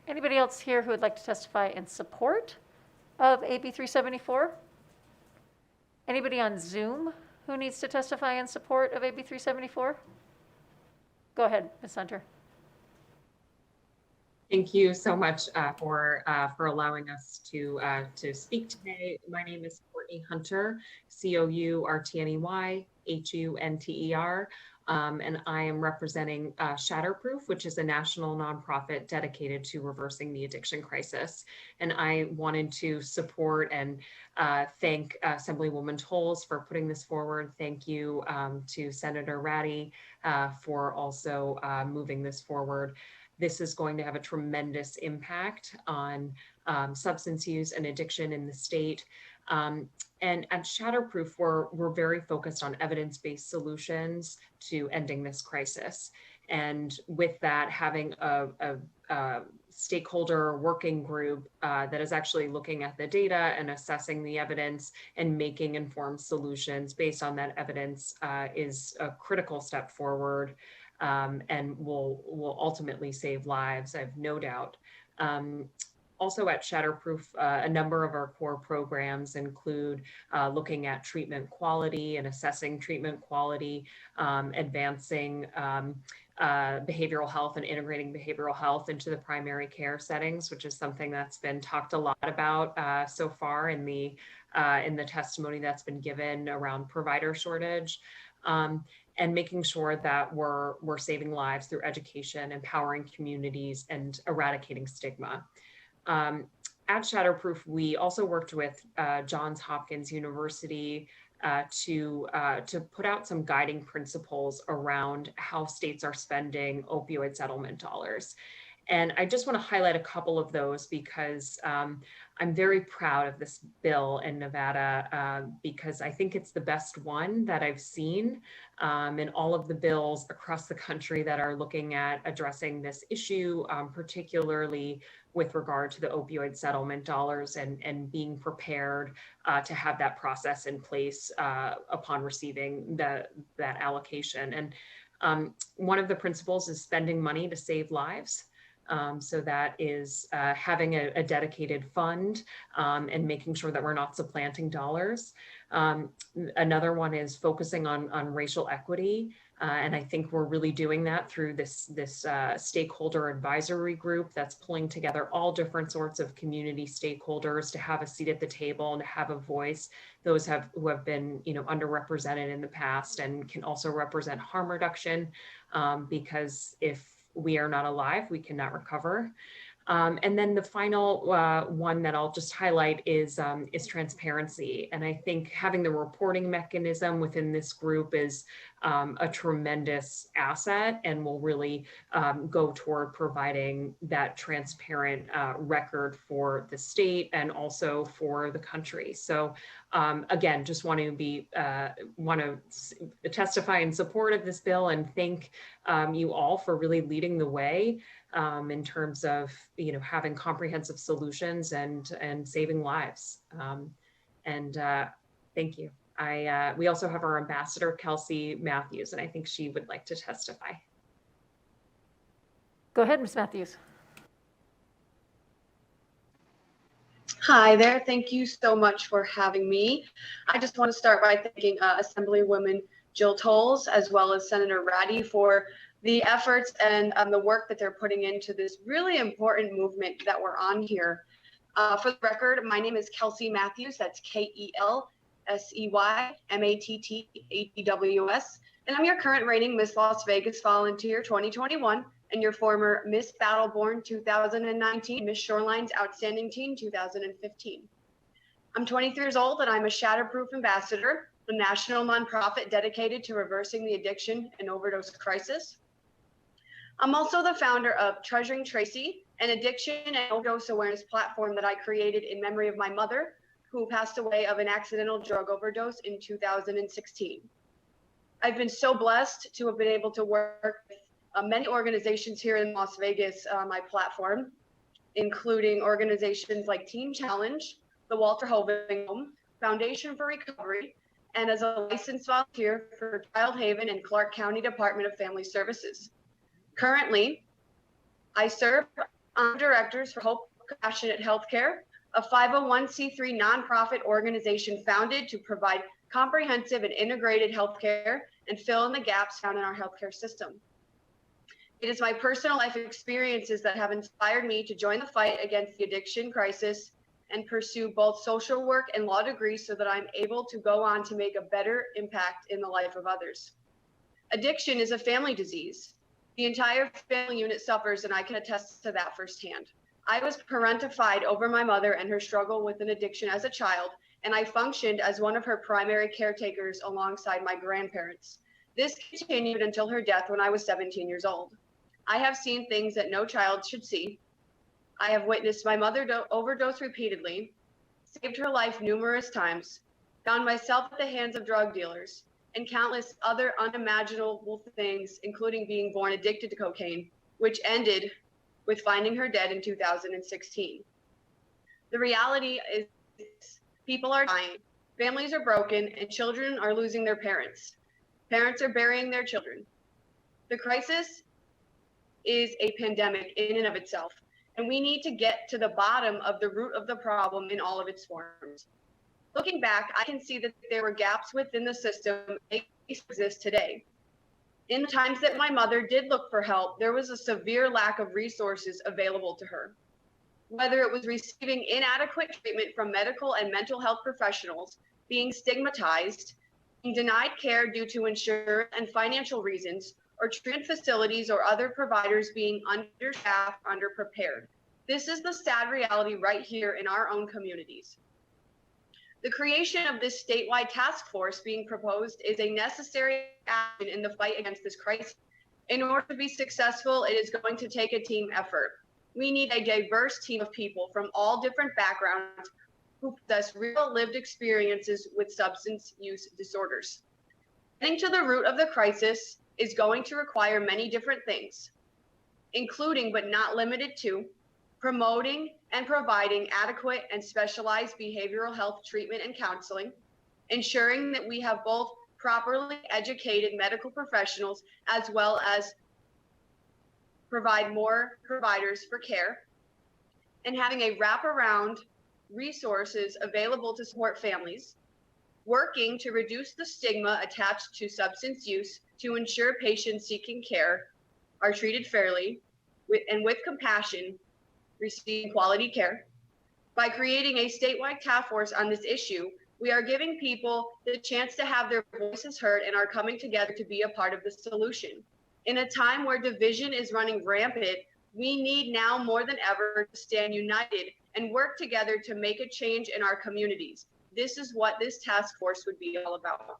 Anybody else here who would like to testify in support of AB 374? Anybody on Zoom who needs to testify in support of AB 374? Go ahead, Ms. Hunter. Thank you so much for allowing us to speak today. My name is Courtney Hunter, COURTNEY HUNTER, and I am representing Shatterproof, which is a national nonprofit dedicated to reversing the addiction crisis. And I wanted to support and thank Assemblywoman Tolles for putting this forward. Thank you to Senator Ratty for also moving this forward. This is going to have a tremendous impact on substance use and addiction in the state. And at Shatterproof, we're very focused on evidence-based solutions to ending this crisis. And with that, having a stakeholder working group that is actually looking at the data and assessing the evidence and making informed solutions based on that evidence is a critical step forward. And will ultimately save lives, I have no doubt. Also at Shatterproof, a number of our core programs include looking at treatment quality and assessing treatment quality, advancing behavioral health and integrating behavioral health into the primary care settings, which is something that's been talked a lot about so far in the testimony that's been given around provider shortage. And making sure that we're saving lives through education, empowering communities, and eradicating stigma. At Shatterproof, we also worked with Johns Hopkins University to put out some guiding principles around how states are spending opioid settlement dollars. And I just want to highlight a couple of those because I'm very proud of this bill in Nevada because I think it's the best one that I've seen in all of the bills across the country that are looking at addressing this issue, particularly with regard to the opioid settlement dollars and being prepared to have that process in place upon receiving that allocation. And one of the principles is spending money to save lives. So that is having a dedicated fund and making sure that we're not supplanting dollars. Another one is focusing on racial equity. And I think we're really doing that through this stakeholder advisory group that's pulling together all different sorts of community stakeholders to have a seat at the table and to have a voice. Those who have been underrepresented in the past and can also represent harm reduction because if we are not alive, we cannot recover. And then the final one that I'll just highlight is transparency. And I think having the reporting mechanism within this group is a tremendous asset and will really go toward providing that transparent record for the state and also for the country. So again, just want to testify in support of this bill and thank you all for really leading the way in terms of having comprehensive solutions and saving lives. Thank you. We also have our ambassador, Kelsey Matthews, and I think she would like to testify. Go ahead, Ms. Matthews. Hi there. Thank you so much for having me. I just want to start by thanking Assemblywoman Jill Tolles as well as Senator Ratty for the efforts and the work that they're putting into this really important movement that we're on here. For the record, my name is Kelsey Matthews. That's KELSEYMATTHEWS. And I'm your current reigning Miss Las Vegas Volunteer 2021 and your former Miss Battleborn 2019, Miss Shoreline's Outstanding Teen 2015. I'm 23 years old and I'm a Shatterproof Ambassador, a national nonprofit dedicated to reversing the addiction and overdose crisis. I'm also the founder of Treasuring Tracy, an addiction and overdose awareness platform that I created in memory of my mother, who passed away of an accidental drug overdose in 2016. I've been so blessed to have been able to work with many organizations here in Las Vegas on my platform, including organizations like Teen Challenge, the Walter Hovind Home, Foundation for Recovery, and as a licensed volunteer for Child Haven and Clark County Department of Family Services. Currently, I serve on directors for Hope Compassionate Healthcare, a 501c3 nonprofit organization founded to provide comprehensive and integrated healthcare and fill in the gaps found in our healthcare system. It is my personal life experiences that have inspired me to join the fight against the addiction crisis and pursue both social work and law degrees so that I'm able to go on to make a better impact in the life of others. Addiction is a family disease. The entire family unit suffers, and I can attest to that firsthand. I was parentified over my mother and her struggle with an addiction as a child, and I functioned as one of her primary caretakers alongside my grandparents. This continued until her death when I was 17 years old. I have seen things that no child should see. I have witnessed my mother overdose repeatedly, saved her life numerous times, found myself at the hands of drug dealers, and countless other unimaginable things, including being born addicted to cocaine, which ended with finding her dead in 2016. The reality is people are dying, families are broken, and children are losing their parents. Parents are burying their children. The crisis is a pandemic in and of itself, and we need to get to the bottom of the root of the problem in all of its forms. Looking back, I can see that there were gaps within the system that exist today. In the times that my mother did look for help, there was a severe lack of resources available to her. Whether it was receiving inadequate treatment from medical and mental health professionals, being stigmatized, being denied care due to insurance and financial reasons, or treatment facilities or other providers being understaffed, underprepared. This is the sad reality right here in our own communities. The creation of this statewide task force being proposed is a necessary action in the fight against this crisis. In order to be successful, it is going to take a team effort. We need a diverse team of people from all different backgrounds who possess real lived experiences with substance use disorders. Getting to the root of the crisis is going to require many different things, including but not limited to promoting and providing adequate and specialized behavioral health treatment and counseling, ensuring that we have both properly educated medical professionals as well as provide more providers for care, and having a wraparound resources available to support families, working to reduce the stigma attached to substance use to ensure patients seeking care are treated fairly and with compassion, receiving quality care. By creating a statewide task force on this issue, we are giving people the chance to have their voices heard and are coming together to be a part of the solution. In a time where division is running rampant, we need now more than ever to stand united and work together to make a change in our communities. This is what this task force would be all about.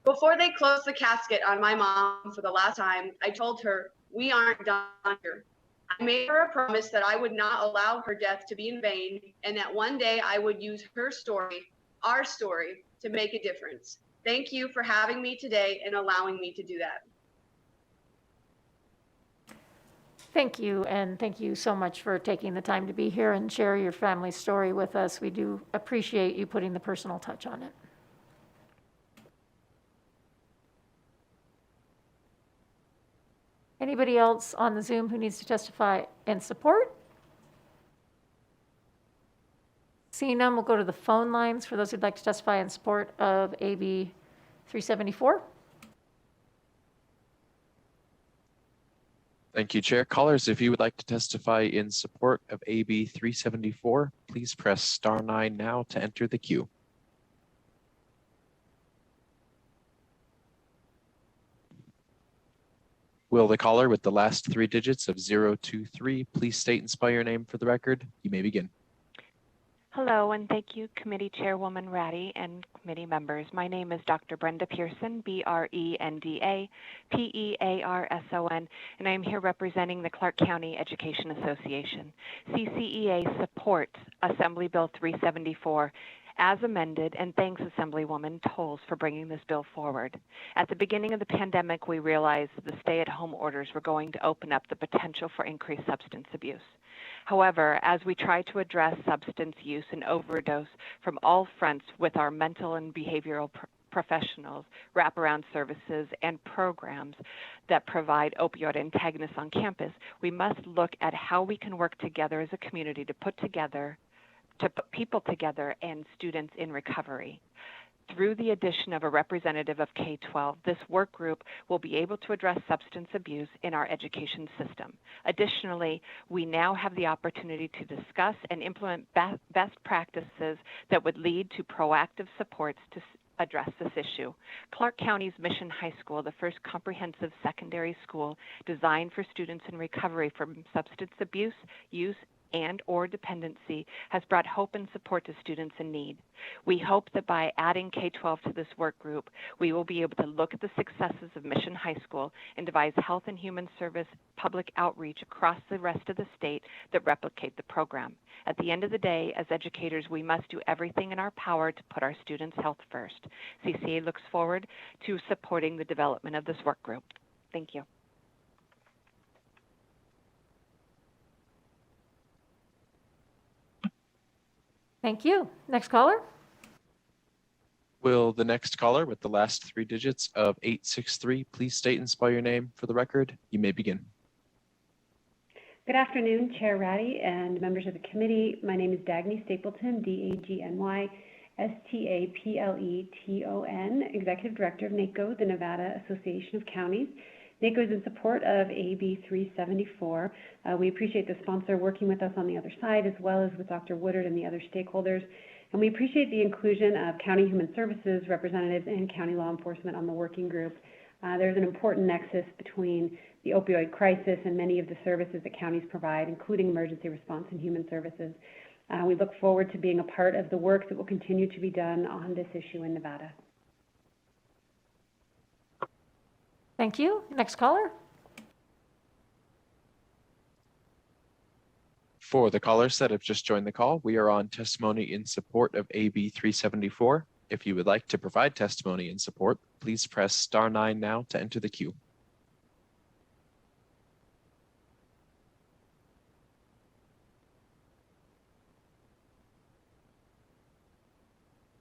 Before they closed the casket on my mom for the last time, I told her, we aren't done here. I made her a promise that I would not allow her death to be in vain, and that one day I would use her story, our story, to make a difference. Thank you for having me today and allowing me to do that. Thank you, and thank you so much for taking the time to be here and share your family's story with us. We do appreciate you putting the personal touch on it. Anybody else on the Zoom who needs to testify in support? Seeing none, we'll go to the phone lines for those who'd like to testify in support of AB 374. Thank you, Chair. Callers, if you would like to testify in support of AB 374, please press star 9 now to enter the queue. Will the caller with the last three digits of 023 please state and spell your name for the record? You may begin. Hello, and thank you, Committee Chairwoman Ratty and committee members. My name is Dr. Brenda Pearson, Brenda Pearson, and I am here representing the Clark County Education Association. CCEA supports Assembly Bill 374 as amended and thanks Assemblywoman Tolles for bringing this bill forward. At the beginning of the pandemic, we realized that the stay-at-home orders were going to open up the potential for increased substance abuse. However, as we try to address substance use and overdose from all fronts with our mental and behavioral professionals, wraparound services, and programs that provide opioid antagonists on campus, we must look at how we can work together as a community to put people together and students in recovery. Through the addition of a representative of K-12, this work group will be able to address substance abuse in our education system. Additionally, we now have the opportunity to discuss and implement best practices that would lead to proactive supports to address this issue. Clark County's Mission High School, the first comprehensive secondary school designed for students in recovery from substance abuse, use, and/or dependency, has brought hope and support to students in need. We hope that by adding K-12 to this work group, we will be able to look at the successes of Mission High School and devise health and human service public outreach across the rest of the state that replicate the program. At the end of the day, as educators, we must do everything in our power to put our students' health first. CCA looks forward to supporting the development of this work group. Thank you. Thank you. Next caller. Will the next caller with the last three digits of 863 please state and spell your name for the record? You may begin. Good afternoon, Chair Ratty and members of the committee. My name is Dagny Stapleton, Dagny Stapleton, Executive Director of NACO, the Nevada Association of Counties. NACO is in support of AB 374. We appreciate the sponsor working with us on the other side, as well as with Dr. Woodard and the other stakeholders. And we appreciate the inclusion of County Human Services representatives and County Law Enforcement on the working group. There's an important nexus between the opioid crisis and many of the services that counties provide, including emergency response and human services. We look forward to being a part of the work that will continue to be done on this issue in Nevada. Thank you. Next caller. For the callers that have just joined the call, we are on testimony in support of AB 374. If you would like to provide testimony in support, please press *9 now to enter the queue.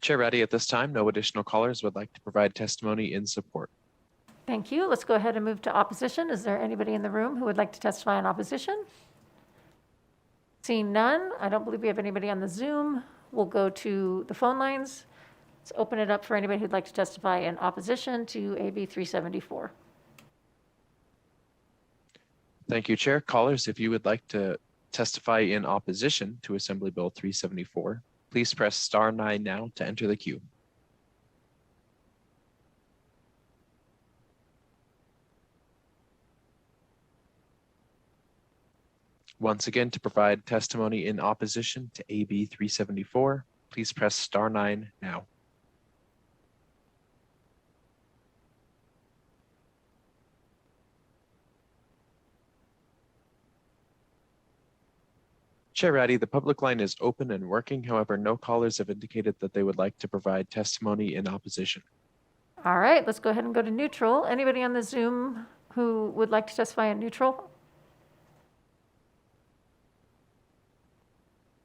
Chair Ratty, at this time, no additional callers would like to provide testimony in support. Thank you. Let's go ahead and move to opposition. Is there anybody in the room who would like to testify in opposition? Seeing none, I don't believe we have anybody on the Zoom. We'll go to the phone lines. Let's open it up for anybody who'd like to testify in opposition to AB 374. Thank you, Chair. Callers, if you would like to testify in opposition to Assembly Bill 374, please press *9 now to enter the queue. Once again, to provide testimony in opposition to AB 374, please press *9 now. Chair Ratty, the public line is open and working. However, no callers have indicated that they would like to provide testimony in opposition. All right, let's go ahead and go to neutral. Anybody on the Zoom who would like to testify in neutral?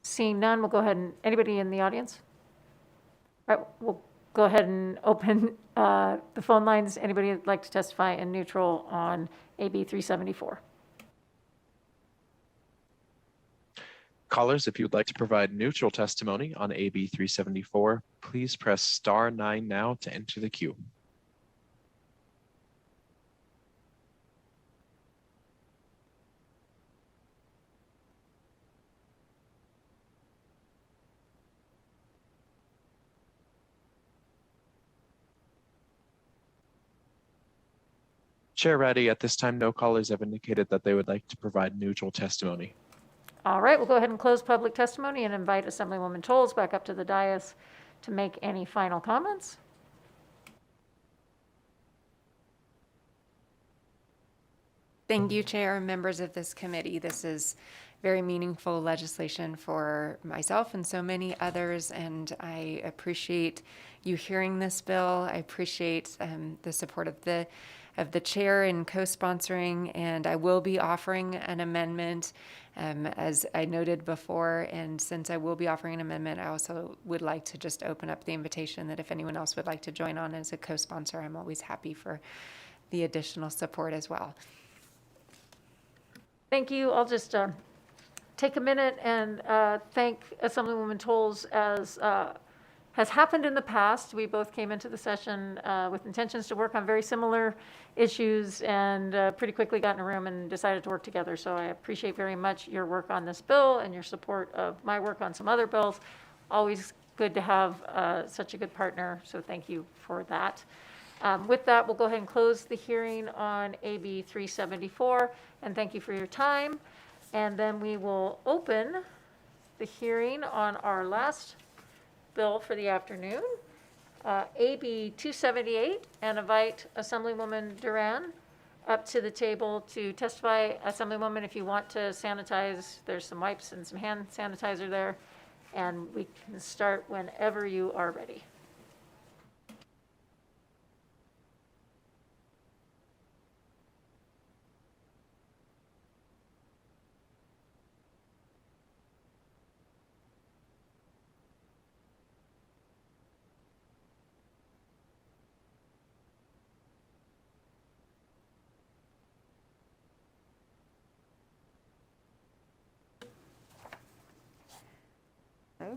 Seeing none, we'll go ahead and, anybody in the audience? All right, we'll go ahead and open the phone lines. Anybody who'd like to testify in neutral on AB 374? Callers, if you would like to provide neutral testimony on AB 374, please press *9 now to enter the queue. Chair Ratty, at this time, no callers have indicated that they would like to provide neutral testimony. All right, we'll go ahead and close public testimony and invite Assemblywoman Toles back up to the dais to make any final comments. Thank you, Chair and members of this committee. This is very meaningful legislation for myself and so many others, and I appreciate you hearing this bill. I appreciate the support of the chair in co-sponsoring, and I will be offering an amendment, as I noted before. And since I will be offering an amendment, I also would like to just open up the invitation that if anyone else would like to join on as a co-sponsor, I'm always happy for the additional support as well. Thank you. I'll just take a minute and thank Assemblywoman Toles. As has happened in the past, we both came into the session with intentions to work on very similar issues and pretty quickly got in a room and decided to work together. So I appreciate very much your work on this bill and your support of my work on some other bills. Always good to have such a good partner, so thank you for that. With that, we'll go ahead and close the hearing on AB 374, and thank you for your time. And then we will open the hearing on our last bill for the afternoon, AB 278, and invite Assemblywoman Duran up to the table to testify. Assemblywoman, if you want to sanitize, there's some wipes and some hand sanitizer there, and we can start whenever you are ready.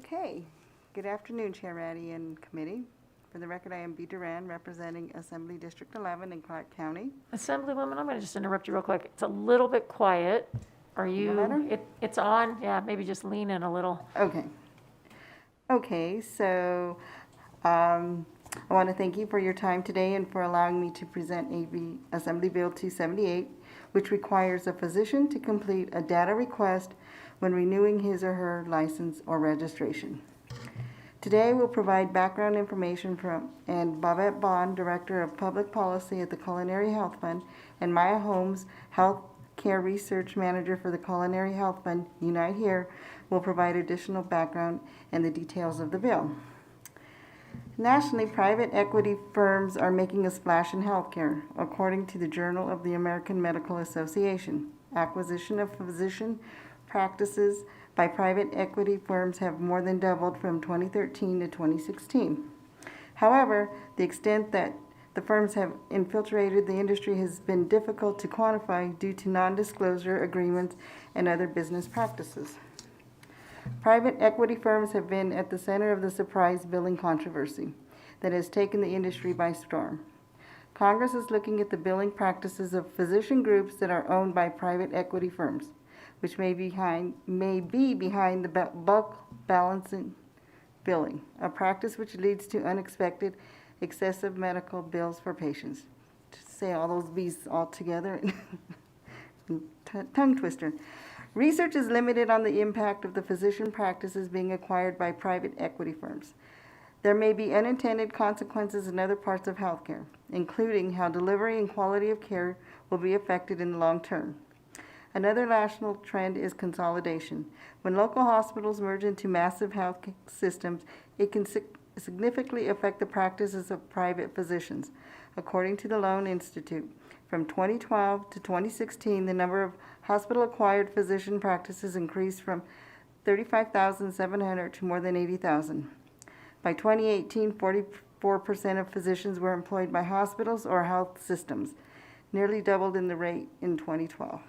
Okay. Good afternoon, Chair Ratty and committee. For the record, I am B. Duran, representing Assembly District 11 in Clark County. Assemblywoman, I'm going to just interrupt you real quick. It's a little bit quiet. Are you? Better? It's on. Yeah, maybe just lean in a little. Okay. Okay, so I want to thank you for your time today and for allowing me to present AB Assembly Bill 278, which requires a physician to complete a data request when renewing his or her license or registration. Today, we'll provide background information from Bobette Bond, Director of Public Policy at the Culinary Health Fund, and Maya Holmes, Health Care Research Manager for the Culinary Health Fund, Unite Here, will provide additional background and the details of the bill. Nationally, private equity firms are making a splash in healthcare, according to the Journal of the American Medical Association. Acquisition of physician practices by private equity firms have more than doubled from 2013 to 2016. However, the extent that the firms have infiltrated the industry has been difficult to quantify due to non-disclosure agreements and other business practices. Private equity firms have been at the center of the surprise billing controversy that has taken the industry by storm. Congress is looking at the billing practices of physician groups that are owned by private equity firms, which may be behind the bulk balancing billing, a practice which leads to unexpected excessive medical bills for patients. To say all those B's all together, tongue twister. Research is limited on the impact of the physician practices being acquired by private equity firms. There may be unintended consequences in other parts of healthcare, including how delivery and quality of care will be affected in the long term. Another national trend is consolidation. When local hospitals merge into massive health systems, it can significantly affect the practices of private physicians. According to the Loan Institute, from 2012 to 2016, the number of hospital-acquired physician practices increased from 35,700 to more than 80,000. By 2018, 44% of physicians were employed by hospitals or health systems, nearly doubled in the rate in 2012.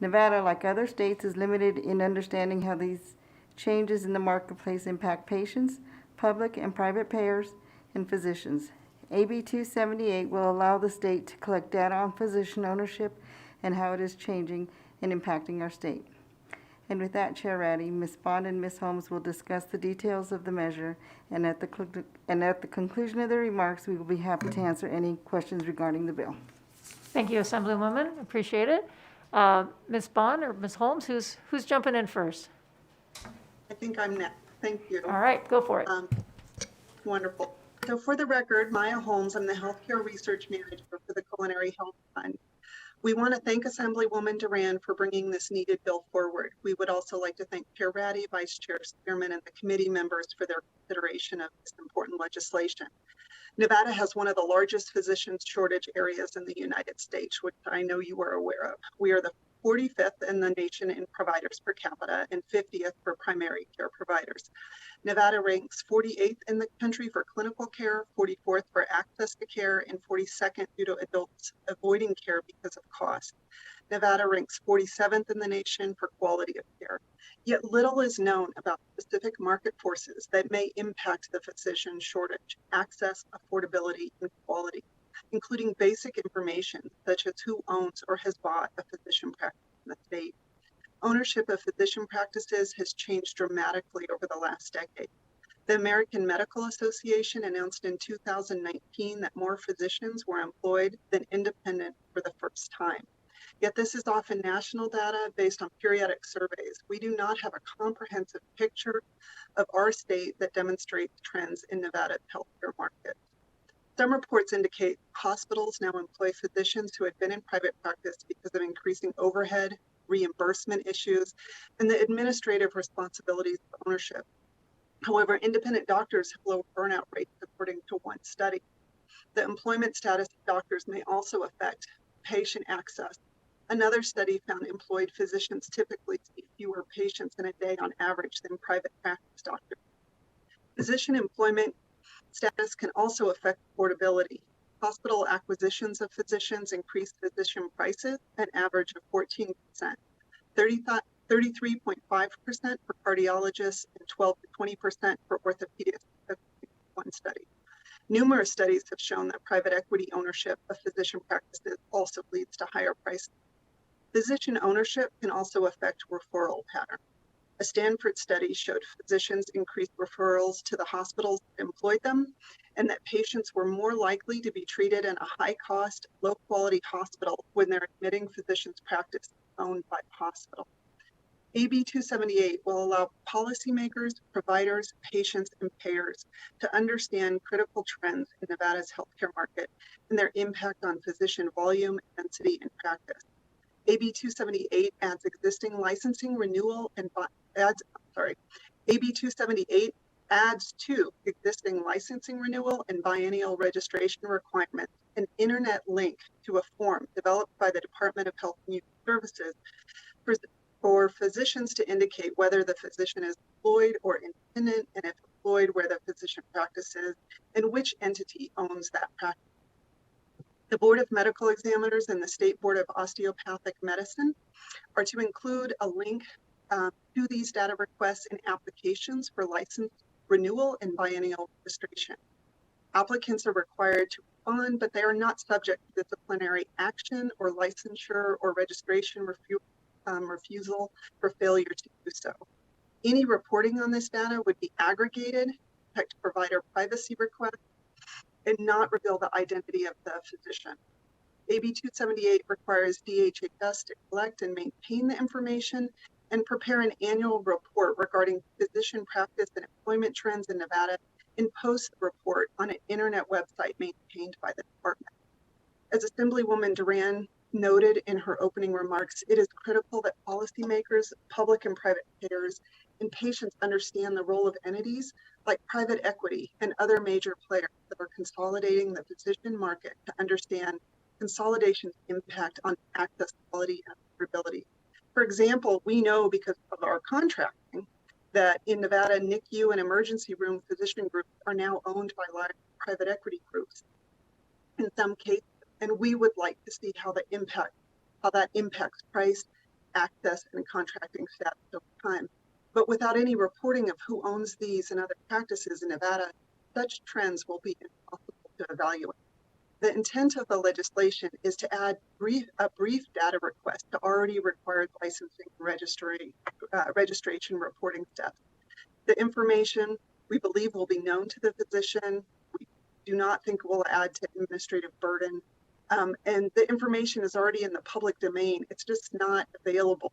Nevada, like other states, is limited in understanding how these changes in the marketplace impact patients, public and private payers, and physicians. AB 278 will allow the state to collect data on physician ownership and how it is changing and impacting our state. And with that, Chair Ratty, Ms. Bond and Ms. Holmes will discuss the details of the measure, and at the conclusion of their remarks, we will be happy to answer any questions regarding the bill. Thank you, Assemblywoman. Appreciate it. Ms. Bond or Ms. Holmes, who's jumping in first? I think I'm next. Thank you. All right, go for it. Wonderful. So for the record, Maya Holmes, I'm the Healthcare Research Manager for the Culinary Health Fund. We want to thank Assemblywoman Duran for bringing this needed bill forward. We would also like to thank Chair Ratty, Vice Chair Spearman, and the committee members for their consideration of this important legislation. Nevada has one of the largest physician shortage areas in the United States, which I know you are aware of. We are the 45th in the nation in providers per capita and 50th for primary care providers. Nevada ranks 48th in the country for clinical care, 44th for access to care, and 42nd due to adults avoiding care because of cost. Nevada ranks 47th in the nation for quality of care. Yet little is known about specific market forces that may impact the physician shortage, access, affordability, and quality, including basic information such as who owns or has bought a physician practice in the state. Ownership of physician practices has changed dramatically over the last decade. The American Medical Association announced in 2019 that more physicians were employed than independent for the first time. Yet this is often national data based on periodic surveys. We do not have a comprehensive picture of our state that demonstrates trends in Nevada's healthcare market. Some reports indicate hospitals now employ physicians who had been in private practice because of increasing overhead, reimbursement issues, and the administrative responsibilities of ownership. However, independent doctors have low burnout rates, according to one study. The employment status of doctors may also affect patient access. Another study found employed physicians typically see fewer patients in a day on average than private practice doctors. Physician employment status can also affect affordability. Hospital acquisitions of physicians increase physician prices an average of 14%, 33.5% for cardiologists, and 12 to 20% for orthopedists, one study. Numerous studies have shown that private equity ownership of physician practices also leads to higher prices. Physician ownership can also affect referral patterns. A Stanford study showed physicians increased referrals to the hospitals that employed them, and that patients were more likely to be treated in a high-cost, low-quality hospital when their admitting physician's practice is owned by the hospital. AB 278 will allow policymakers, providers, patients, and payers to understand critical trends in Nevada's healthcare market and their impact on physician volume, density, and practice. AB 278 adds existing licensing renewal and AB 278 adds to existing licensing renewal and biennial registration requirements an internet link to a form developed by the Department of Health and Human Services for physicians to indicate whether the physician is employed or independent, and if employed, where the physician practices and which entity owns that practice. The Board of Medical Examiners and the State Board of Osteopathic Medicine are to include a link to these data requests and applications for license renewal and biennial registration. Applicants are required to respond, but they are not subject to disciplinary action or licensure or registration refusal for failure to do so. Any reporting on this data would be aggregated, protect provider privacy requests, and not reveal the identity of the physician. AB 278 requires DHHS to collect and maintain the information and prepare an annual report regarding physician practice and employment trends in Nevada and post the report on an internet website maintained by the department. As Assemblywoman Duran noted in her opening remarks, it is critical that policymakers, public and private payers, and patients understand the role of entities like private equity and other major players that are consolidating the physician market to understand consolidation's impact on access, quality, and affordability. For example, we know because of our contracting that in Nevada, NICU and emergency room physician groups are now owned by large private equity groups in some cases, and we would like to see how that impacts price, access, and contracting status over time. But without any reporting of who owns these and other practices in Nevada, such trends will be impossible to evaluate. The intent of the legislation is to add a brief data request to already required licensing and registration reporting steps. The information we believe will be known to the physician. We do not think will add to administrative burden And the information is already in the public domain. It's just not available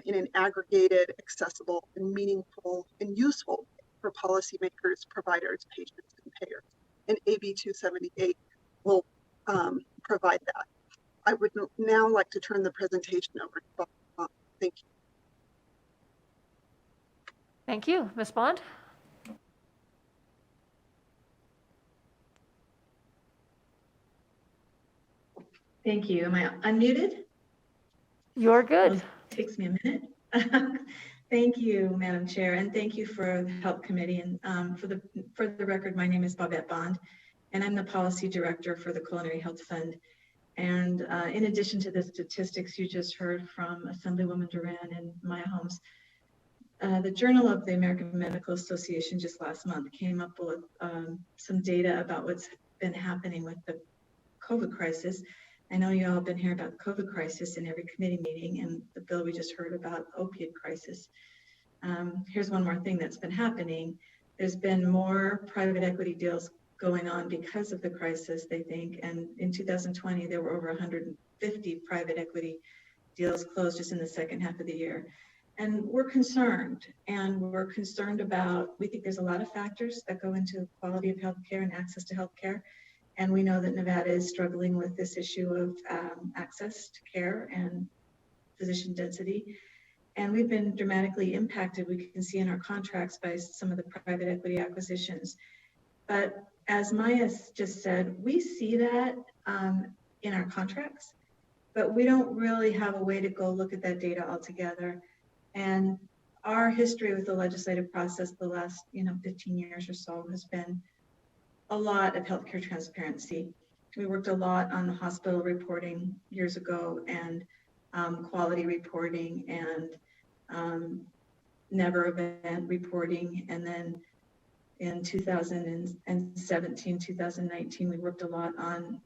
in an aggregated, accessible, and meaningful and useful way for policymakers, providers, patients, and payers. And AB 278 will provide that. I would now like to turn the presentation over to Bob. Thank you. Thank you. Ms. Bond? Thank you. Am I unmuted? You're good. Well, it takes me a minute. Thank you, Madam Chair, and thank you for the Help Committee. And for the record, my name is Bobette Bond, and I'm the Policy Director for the Culinary Health Fund. And in addition to the statistics you just heard from Assemblywoman Duran and Maya Holmes, the Journal of the American Medical Association just last month came up with some data about what's been happening with the COVID crisis. I know you all have been hearing about the COVID crisis in every committee meeting, and the bill we just heard about, opioid crisis. Here's one more thing that's been happening. There's been more private equity deals going on because of the crisis, they think. And in 2020, there were over 150 private equity deals closed just in the second half of the year. And we're concerned, about, we think there's a lot of factors that go into quality of healthcare and access to healthcare. And we know that Nevada is struggling with this issue of access to care and physician density. And we've been dramatically impacted, we can see in our contracts, by some of the private equity acquisitions. But as Maya just said, we see that in our contracts, but we don't really have a way to go look at that data altogether. And our history with the legislative process the last 15 years or so has been a lot of healthcare transparency. We worked a lot on the hospital reporting years ago, and quality reporting, and never event reporting. And then in 2017, 2019, we worked a lot on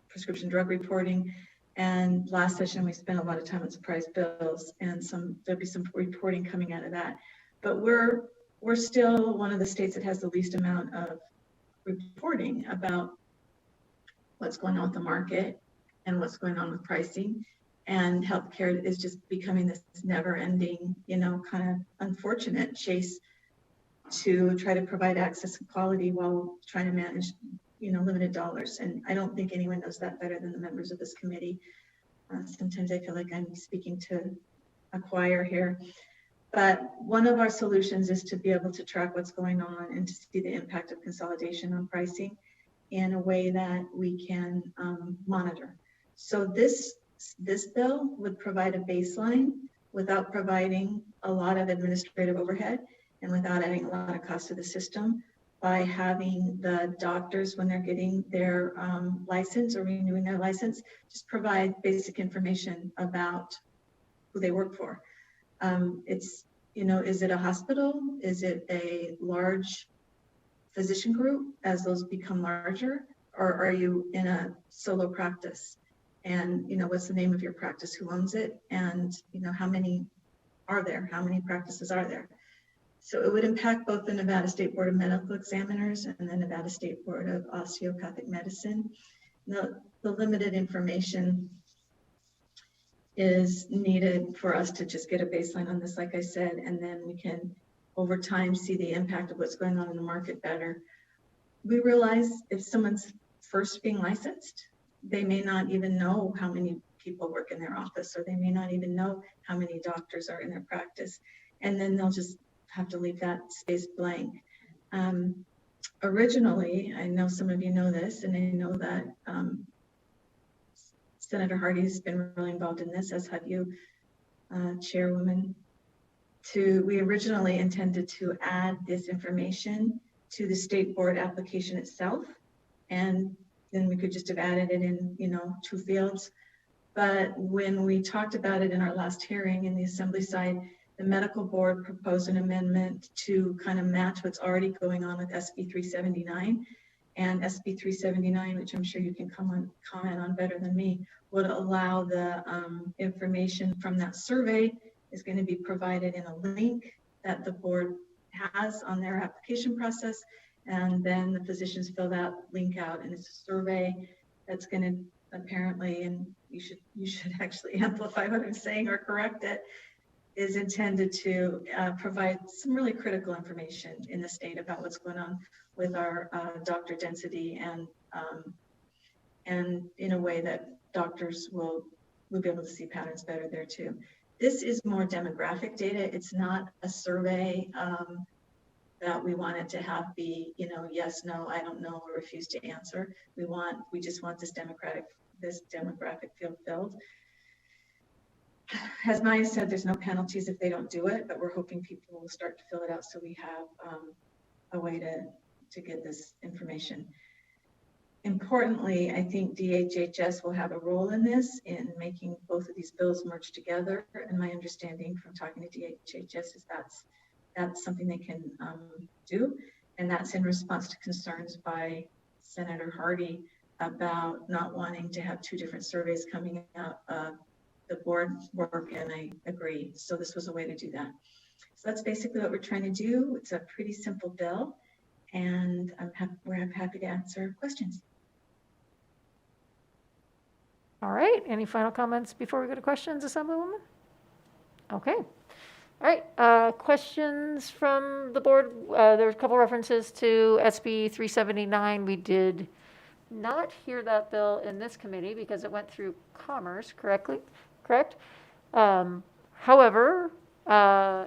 prescription drug reporting. And last session, we spent a lot of time on surprise bills, and there'll be some reporting coming out of that. But we're still one of the states that has the least amount of reporting about what's going on with the market and what's going on with pricing. And healthcare is just becoming this never-ending, kind of unfortunate chase to try to provide access and quality while trying to manage, limited dollars. And I don't think anyone knows that better than the members of this committee. Sometimes I feel like I'm speaking to a choir here. But one of our solutions is to be able to track what's going on and to see the impact of consolidation on pricing in a way that we can monitor. So this bill would provide a baseline without providing a lot of administrative overhead and without adding a lot of cost to the system, by having the doctors, when they're getting their license or renewing their license, just provide basic information about who they work for. It's, is it a hospital? Is it a large physician group as those become larger? Or are you in a solo practice? And, what's the name of your practice? Who owns it? And, how many are there? How many practices are there? So it would impact both the Nevada State Board of Medical Examiners and the Nevada State Board of Osteopathic Medicine. The limited information is needed for us to just get a baseline on this, like I said, and then we can, over time, see the impact of what's going on in the market better. We realize if someone's first being licensed, they may not even know how many people work in their office, or they may not even know how many doctors are in their practice, and then they'll just have to leave that space blank. Originally, I know some of you know this, and I know that Senator Hardy's been really involved in this, as have you, Chairwoman. We originally intended to add this information to the state board application itself, and then we could just have added it in, 2 fields. But when we talked about it in our last hearing in the assembly side, the medical board proposed an amendment to kind of match what's already going on with SB 379. And SB 379, which I'm sure you can comment on better than me, would allow the information from that survey is going to be provided in a link that the board has on their application process. And then the physicians fill that link out, and it's a survey that's going to apparently, and you should actually amplify what I'm saying or correct it, is intended to provide some really critical information in the state about what's going on with our doctor density, and in a way that doctors will be able to see patterns better there too. This is more demographic data. It's not a survey that we wanted to have be, yes, no, I don't know, or refuse to answer. We just want this demographic field filled. As Maya said, there's no penalties if they don't do it, but we're hoping people will start to fill it out so we have a way to get this information. Importantly, I think DHHS will have a role in this, in making both of these bills merge together. And my understanding from talking to DHHS is that's something they can do. And that's in response to concerns by Senator Hardy about not wanting to have two different surveys coming out of the board work, and I agree. So this was a way to do that. So that's basically what we're trying to do. It's a pretty simple bill, and we're happy to answer questions. All right, any final comments before we go to questions, Assemblywoman? Okay. All right, questions from the board? There's a couple references to SB 379. We did not hear that bill in this committee because it went through Commerce, correct? However,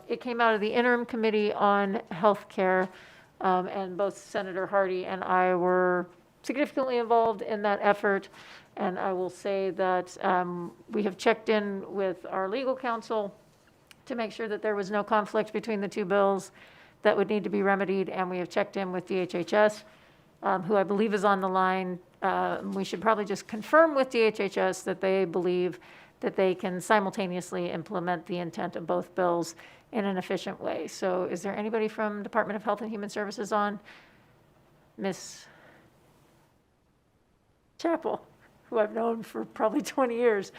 it came out of the interim committee on healthcare, and both Senator Hardy and I were significantly involved in that effort. And I will say that we have checked in with our legal counsel to make sure that there was no conflict between the two bills that would need to be remedied. And we have checked in with DHHS, who I believe is on the line. We should probably just confirm with DHHS that they believe that they can simultaneously implement the intent of both bills in an efficient way. So is there anybody from Department of Health and Human Services on? Ms. Chappell, who I've known for probably 20 years.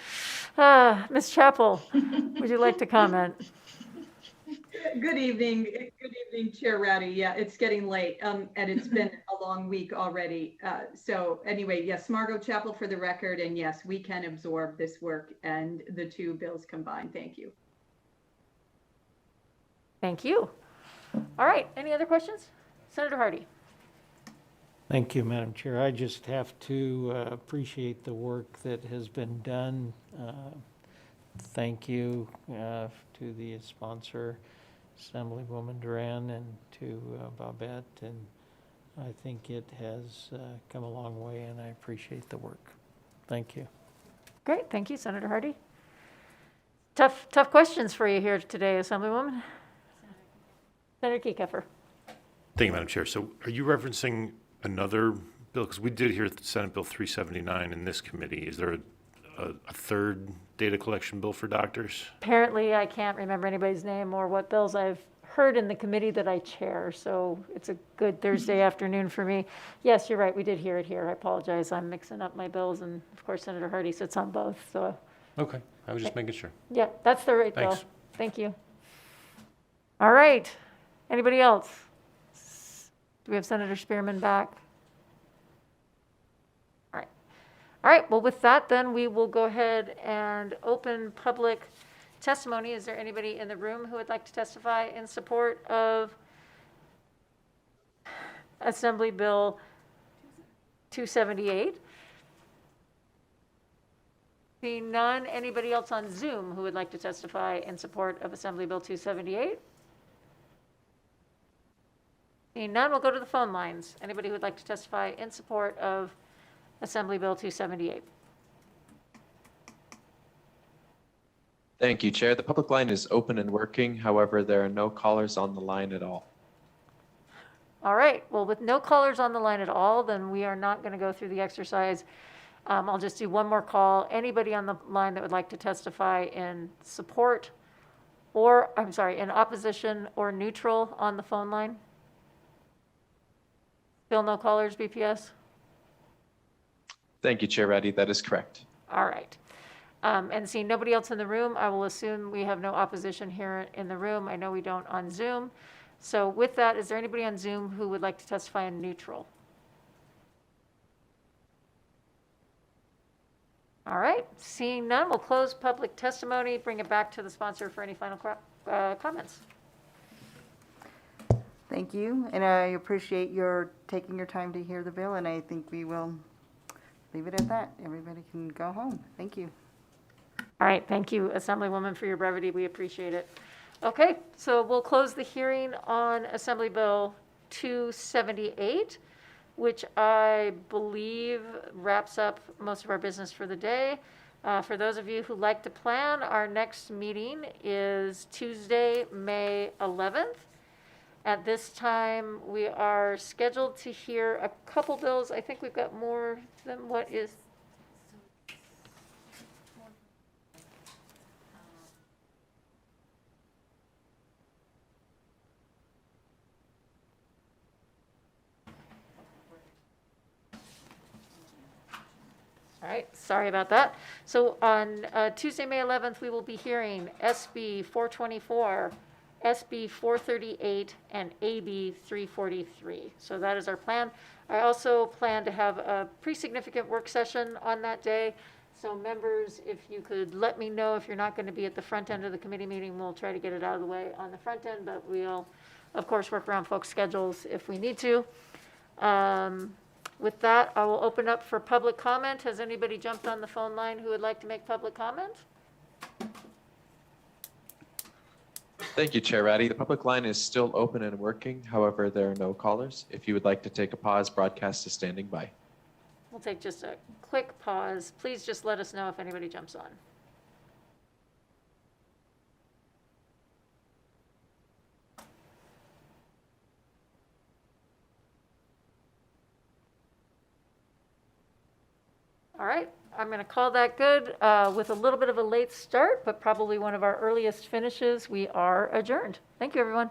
Ms. Chappell, would you like to comment? Good evening, Chair Rowdy. Yeah, it's getting late, and it's been a long week already. So anyway, yes, Margot Chappell for the record, and yes, we can absorb this work and the two bills combined. Thank you. Thank you. All right, any other questions? Senator Hardy. Thank you, Madam Chair. I just have to appreciate the work that has been done. Thank you to the sponsor, Assemblywoman Duran, and to Babette. And I think it has come a long way, and I appreciate the work. Thank you. Great, thank you, Senator Hardy. Tough questions for you here today, Assemblywoman. Senator Kiekefer. Thank you, Madam Chair. So are you referencing another bill? Because we did hear Senate Bill 379 in this committee. Is there a third data collection bill for doctors? Apparently, I can't remember anybody's name or what bills I've heard in the committee that I chair, so it's a good Thursday afternoon for me. Yes, you're right, we did hear it here. I apologize, I'm mixing up my bills, and of course, Senator Hardy sits on both, so. Okay, I was just making sure. Yeah, that's the right bill. Thanks. Thank you. All right, anybody else? Do we have Senator Spearman back? All right, well, with that, then we will go ahead and open public testimony. Is there anybody in the room who would like to testify in support of Assembly Bill 278? Seeing none, anybody else on Zoom who would like to testify in support of Assembly Bill 278? Seeing none, we'll go to the phone lines. Anybody who would like to testify in support of Assembly Bill 278. Thank you, Chair. The public line is open and working. However, there are no callers on the line at all. All right, well, with no callers on the line at all, then we are not going to go through the exercise. I'll just do one more call. Anybody on the line that would like to testify in support or, I'm sorry, in opposition or neutral on the phone line? Still no callers, BPS? Thank you, Chair Reddy. That is correct. All right. And seeing nobody else in the room, I will assume we have no opposition here in the room. I know we don't on Zoom. So with that, is there anybody on Zoom who would like to testify in neutral? All right, seeing none, we'll close public testimony, bring it back to the sponsor for any final comments. Thank you, and I appreciate your taking your time to hear the bill, and I think we will leave it at that. Everybody can go home. Thank you. All right, thank you, Assemblywoman, for your brevity. We appreciate it. Okay, so we'll close the hearing on Assembly Bill 278, which I believe wraps up most of our business for the day. For those of you who like to plan, our next meeting is Tuesday, May 11th. At this time, we are scheduled to hear a couple bills. I think we've got more than what is. All right, sorry about that. So on Tuesday, May 11th, we will be hearing SB 424, SB 438, and AB 343. So that is our plan. I also plan to have a pretty significant work session on that day. So members, if you could let me know if you're not going to be at the front end of the committee meeting, we'll try to get it out of the way on the front end, but we'll, of course, work around folks' schedules if we need to. With that, I will open up for public comment. Has anybody jumped on the phone line who would like to make public comment? Thank you, Chair Ratty. The public line is still open and working. However, there are no callers. If you would like to take a pause, broadcast is standing by. We'll take just a quick pause. Please just let us know if anybody jumps on. All right, I'm going to call that good with a little bit of a late start, but probably one of our earliest finishes. We are adjourned. Thank you, everyone.